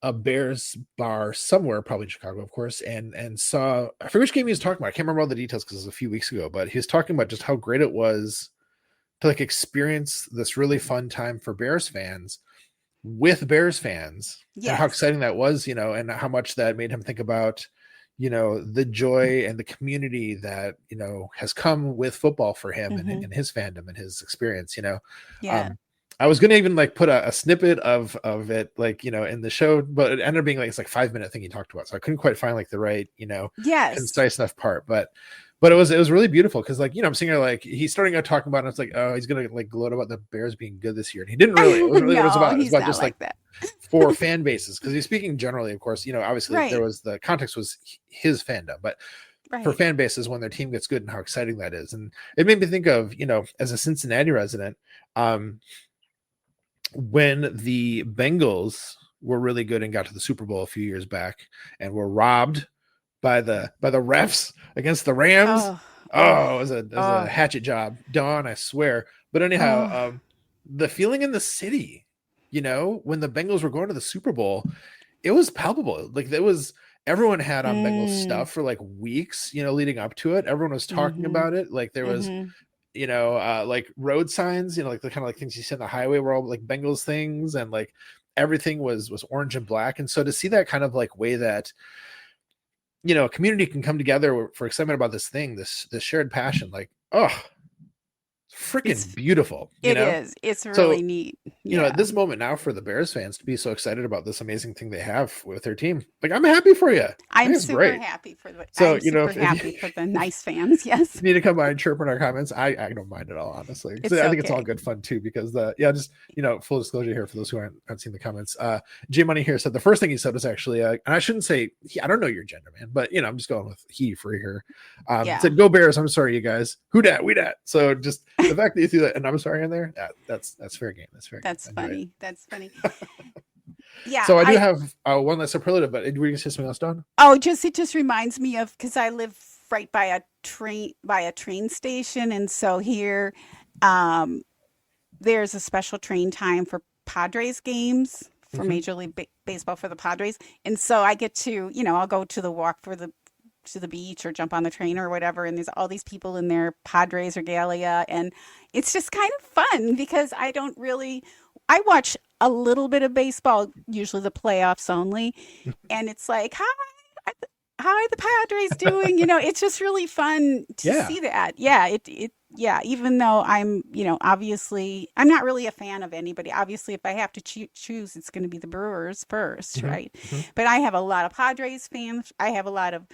a Bears bar somewhere, probably in Chicago, of course, and saw, I forget which game he was talking about. I can't remember all the details because it was a few weeks ago, but he was talking about just how great it was to like experience this really fun time for Bears fans with Bears fans, and how Yes. exciting that was, and how much that made him think about the joy and the community that, has come with football for him Mm-hmm. and his fandom and his experience. Yeah. Um, I was gonna even like put a snippet of it, like, in the show, but it ended up being like, it's like 5 minute thing he talked about. So I couldn't quite find like the right, Yes. concise enough part. But it was really beautiful because, like, I'm seeing her, like, he's starting out talking about it, and it's like, oh, he's gonna like gloat about the Bears being good this year. And he didn't really, it wasn't really what it was No, about. It was he's about not just like like that. for fan bases, because he's speaking generally, of course. Obviously there Right. was the context was his fandom, but for Right. fan bases, when their team gets good and how exciting that is. And it made me think of, as a Cincinnati resident, um, when the Bengals were really good and got to the Super Bowl a few years back and were robbed by the refs against the Rams. Oh, oh, Oh, it was a oh, hatchet job done, I swear. But anyhow, oh. the feeling in the city, when the Bengals were going to the Super Bowl, it was palpable. Like, it was, everyone had on Bengals Mm. stuff for like weeks, leading up to it. Everyone was talking Mm-hmm. about it. Like, there was, Mm-hmm. like road signs, like the kind of like things you see on the highway were all like Bengals things, and like everything was orange and black. And so to see that kind of like way that, a community can come together for excitement about this thing, this shared passion, like, oh, freaking It's beautiful, it is. It's really so, neat. at Yeah. this moment now, for the Bears fans to be so excited about this amazing thing they have with their team, like, I'm happy for you. I think it's great. So, I'm super if happy for the nice fans. Yes. you need to come by and chirp in our comments, I don't mind at all, honestly, because It's I think it's all okay. good fun too. Because just, full disclosure here for those who aren't seen the comments. J Money here said the first thing he said was actually, and I shouldn't say I don't know your gender, man, but I'm just going with he for here. Yeah. Said, "Go Bears! I'm sorry, you guys. Who dat? We dat." So just the fact that you threw that and I'm sorry in there, that's fair game. That's fair game. That's Enjoy it. funny. That's funny. Yeah, So I do I have one last superlative, but were you going to say something else, Don? oh, just it just reminds me of because I live right by a train station, and so here, um, there's a special train time for Padres games for Mm-hmm. Major League Baseball for the Padres, and so I get to, I'll go to the walk for the to the beach or jump on the train or whatever, and there's all these people in their Padres regalia, and it's just kind of fun because I watch a little bit of baseball, usually the playoffs only, and it's like, hi, how are the Padres doing? It's just really fun to Yeah. see that. Yeah, yeah, even though obviously, I'm not really a fan of anybody. Obviously, if I have to choose, it's going to be the Brewers first, Mm-hmm. right? Mm-hmm. But I have a lot of Padres fans. I have a lot of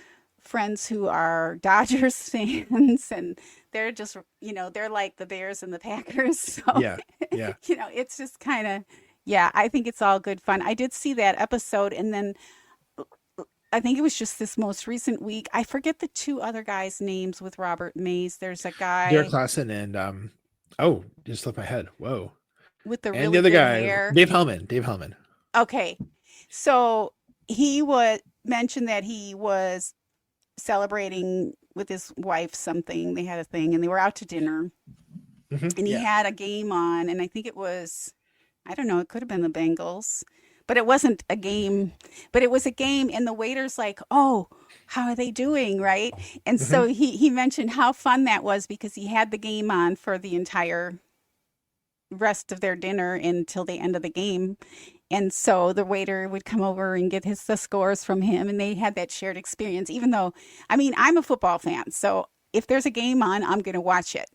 friends who are Dodgers fans, and they're just, they're like the Bears and the Packers. So, Yeah. Yeah. it's just kind of, yeah, I think it's all good fun. I did see that episode, and then I think it was just this most recent week. I forget the two other guys' names with Robert Mays. There's a Derek guy Klassen and oh, just left my head. Whoa. with the And the really other good guy, hair. Dave Hellman. Dave Hellman. Okay. So he would mention that he was celebrating with his wife something. They had a thing and they were out to dinner Mm-hmm. and he Yeah. had a game on, and I think it was, I don't know, it could have been the Bengals, but it wasn't a game, but it was a game, and the waiter's like, "Oh, how are they doing?" Right? And Mm-hmm. so he mentioned how fun that was because he had the game on for the entire rest of their dinner until the end of the game. And so the waiter would come over and get the scores from him, and they had that shared experience. Even though, I mean, I'm a football fan, so if there's a game on, I'm going to watch it.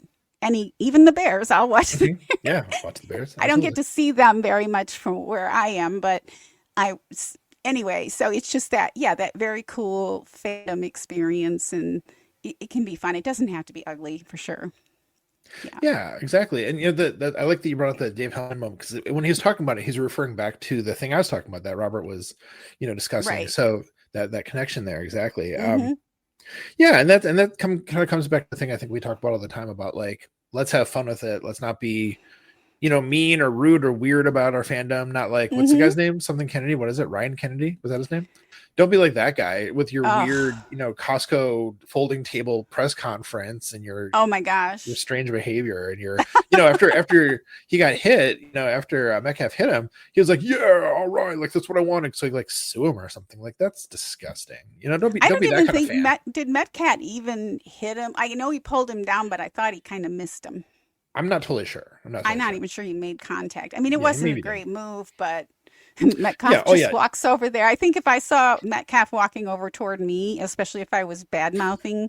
Even the Bears, I'll watch them. Mm-hmm. Yeah. Watch the Bears. I don't get Absolutely. to see them very much from where I am, but I anyway. So it's just that, yeah, that very cool fandom experience, and it can be fun. It doesn't have to be ugly for sure. Yeah. Yeah, exactly. And I like that you brought up the Dave Hellman moment, because when he was talking about it, he's referring back to the thing I was talking about that Robert was, discussing. Right. So that connection there, exactly. Mm-hmm. Yeah, and that kind of comes back to the thing I think we talk about all the time about, like, let's have fun with it. Let's not be, mean or rude or weird about our fandom. Not like, what's the Mm-hmm. guy's name? Something Kennedy. What is it? Ryan Kennedy? Was that his name? Don't be like that guy with your weird, Oh, Costco folding table press conference and oh my your gosh. strange behavior and your, after he got hit, after Metcalf hit him, he was like, yeah, all right, like, that's what I wanted. So he, like, sue him or something. Like, that's disgusting. Don't be I don't don't be that even kind of think fan. Did Metcat even hit him? I know he pulled him down, but I thought he kind of missed him. I'm not totally sure. I'm not I'm totally not sure. even sure he made contact. I mean, it Yeah, he wasn't a maybe did. great move, but Yeah. Metcalf Oh just yeah. walks over there. I think if I saw Metcalf walking over toward me, especially if I was bad mouthing,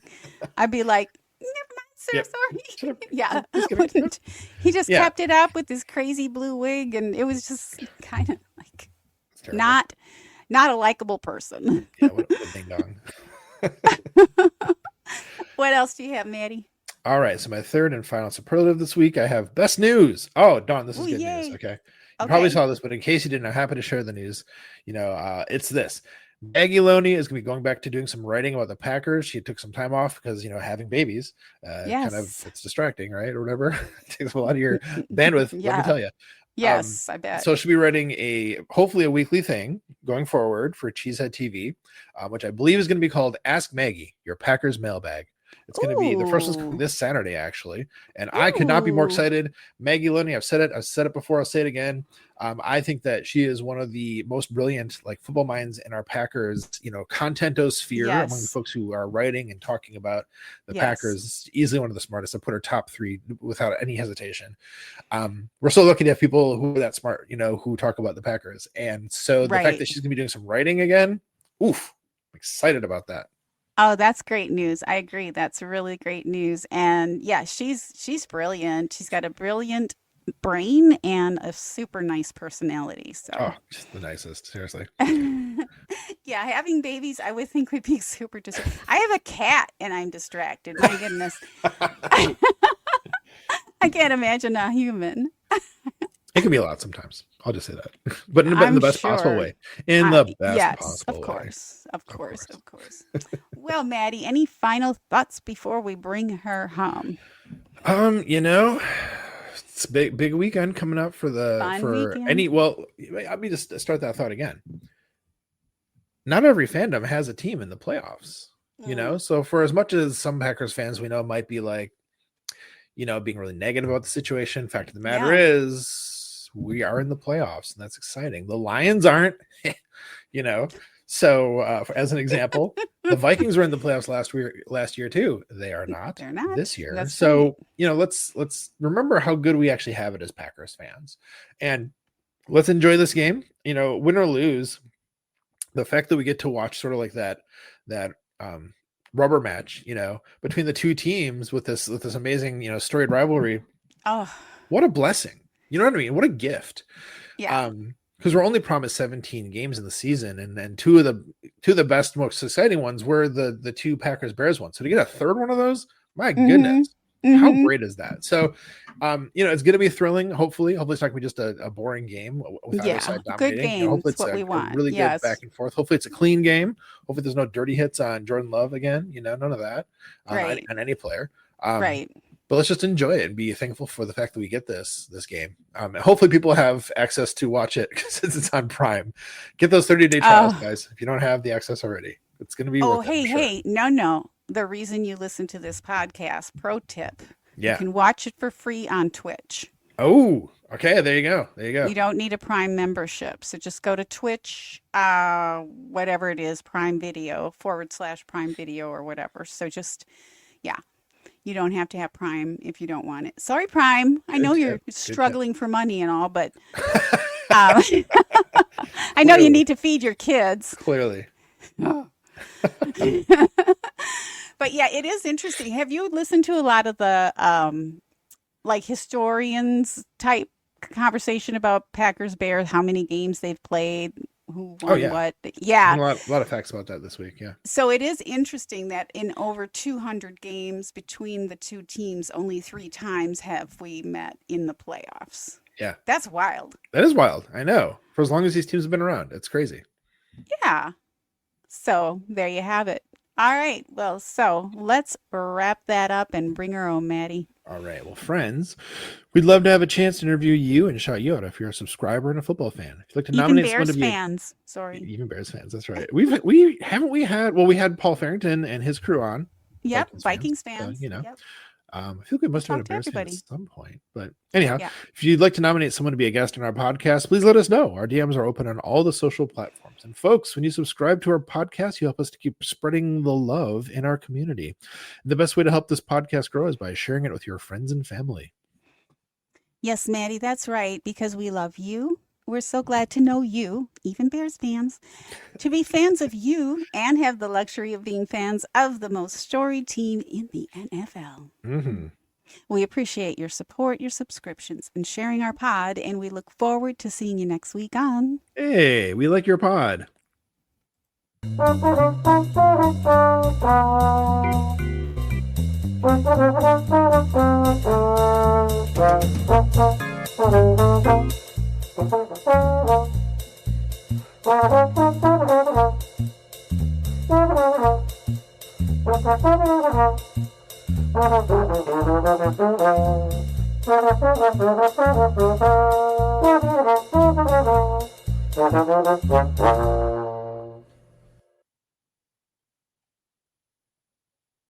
I'd be like, never mind, sir, Yep. sorry. Shut up. Yeah, Just kidding. wouldn't. He just Yeah. kept it up with his crazy blue wig, and it was just kind of like It's terrible. not not a likable person. Yeah. What a ding dong. What else do you have, Maddie? All right. So my third and final superlative this week, I have best news. Oh, Dawn, this Oh, is good news. yay. Okay. You probably Okay. saw this, but in case you didn't, I'm happy to share the news. It's this. Maggie Loney is going to be going back to doing some writing about the Packers. She took some time off because, having babies, kind of, Yes. it's distracting, right? Or whatever. It takes up a lot of your bandwidth, let me Yeah. tell you. Yes, I bet. So she'll be writing hopefully a weekly thing going forward for Cheesehead TV, which I believe is going to be called Ask Maggie, Your Packers Mailbag. It's going to be the first one's Ooh. this Saturday, actually. And I could not be more Ooh. excited. Maggie Loney, I've said it before, I'll say it again. I think that she is one of the most brilliant football minds in our Packers, contentosphere among the Yes. folks who are writing and talking about the Yes. Packers. Easily one of the smartest. I put her top 3 without any hesitation. We're so lucky to have people who are that smart, who talk about the Packers. And so the fact Right. that she's going to be doing some writing again, oof, I'm excited about that. Oh, that's great news. I agree. That's really great news. And yeah, she's brilliant. She's got a brilliant brain and a super nice personality. Oh, So just the nicest, seriously. yeah, having babies I would think would be super I have a cat and I'm distracted. My goodness. I can't imagine a human. It can be a lot sometimes. I'll just say that, but in I'm the best possible sure. way. In the best Yes, of possible way. course. Of Of course. course. Of course. Well, Maddie, any final thoughts before we bring her home? Um, you know, it's big weekend coming up Fun for any. weekend? Well, let me just start that thought again. Not every fandom has a team in the playoffs. Mm, So for as much as some Packers fans we know might be like, being really negative about the situation, fact of the matter yeah. is we are in the playoffs, and that's exciting. The Lions aren't, you know. So, as an example, the Vikings were in the playoffs last year too. They are not They're not. this year. That's right. So, let's remember how good we actually have it as Packers fans, and let's enjoy this game. Win or lose, the fact that we get to watch sort of like that rubber match, between the two teams with this amazing, storied rivalry. Oh, What a blessing. You know what I mean? What a gift. yeah. Because we're only promised 17 games in the season, and then two of the best, most exciting ones were the two Packers Bears ones. So to get a third one of those, my goodness, Mm-hmm. how Mm-hmm. great is that? So, it's going to be thrilling. Hopefully, it's not going to be just a boring game with either Yeah. side Good dominating. game. Hopefully, It's it's what a we want. really good back Yes. and forth. Hopefully, it's a clean game. Hopefully, there's no dirty hits on Jordan Love again. None of that Right. on any player. Um, Right. but let's just enjoy it and be thankful for the fact that we get this game. And hopefully people have access to watch it since it's on Prime. Get those 30-day trials, Oh, guys. If you don't have the access already, it's going to be oh, worth it, I'm hey, sure. hey. No, no. The reason you listen to this podcast, pro tip, you Yeah. can watch it for free on Twitch. Oh, okay. There you go. There you go. You don't need a Prime membership. So just go to Twitch, whatever it is, Prime Video, / Prime Video or whatever. So just, yeah, you don't have to have Prime if you don't want it. Sorry, Prime. I know Good you're tip. Good tip. struggling for money and all, but um, I know you Clearly. need to feed your kids. Clearly. But yeah, it is interesting. Have you listened to a lot of the like historians type conversation about Packers Bears, how many games they've played, who Oh won yeah. what? There's Yeah. been a lot of facts about that this week. Yeah. So it is interesting that in over 200 games between the two teams, only 3 times have we met in the playoffs. Yeah. That's wild. That is wild. I know. For as long as these teams have been around, it's crazy. Yeah. So there you have it. All right. Well, so let's wrap that up and bring her home, Maddie. All right. Well, friends, we'd love to have a chance to interview you and shout you out if you're a subscriber and a football fan. If you'd like to Even nominate someone to Bears be fans. Sorry. even Bears fans, that's right. We had Paul Farrington and his crew on, Yep. Vikings fans. Vikings So, fans. Yep. I feel like we We must have had a talk to Bears fan at everybody. some point. But anyhow, Yeah. if you'd like to nominate someone to be a guest on our podcast, please let us know. Our DMs are open on all the social platforms. And folks, when you subscribe to our podcast, you help us to keep spreading the love in our community. The best way to help this podcast grow is by sharing it with your friends and family. Yes, Maddie, that's right. Because we love you We're so glad to know you, even Bears fans, to be fans of you and have the luxury of being fans of the most storied team in the NFL. Mm-hmm. We appreciate your support, your subscriptions, and sharing our pod, and we look forward to seeing you next week on. Hey, we like your pod.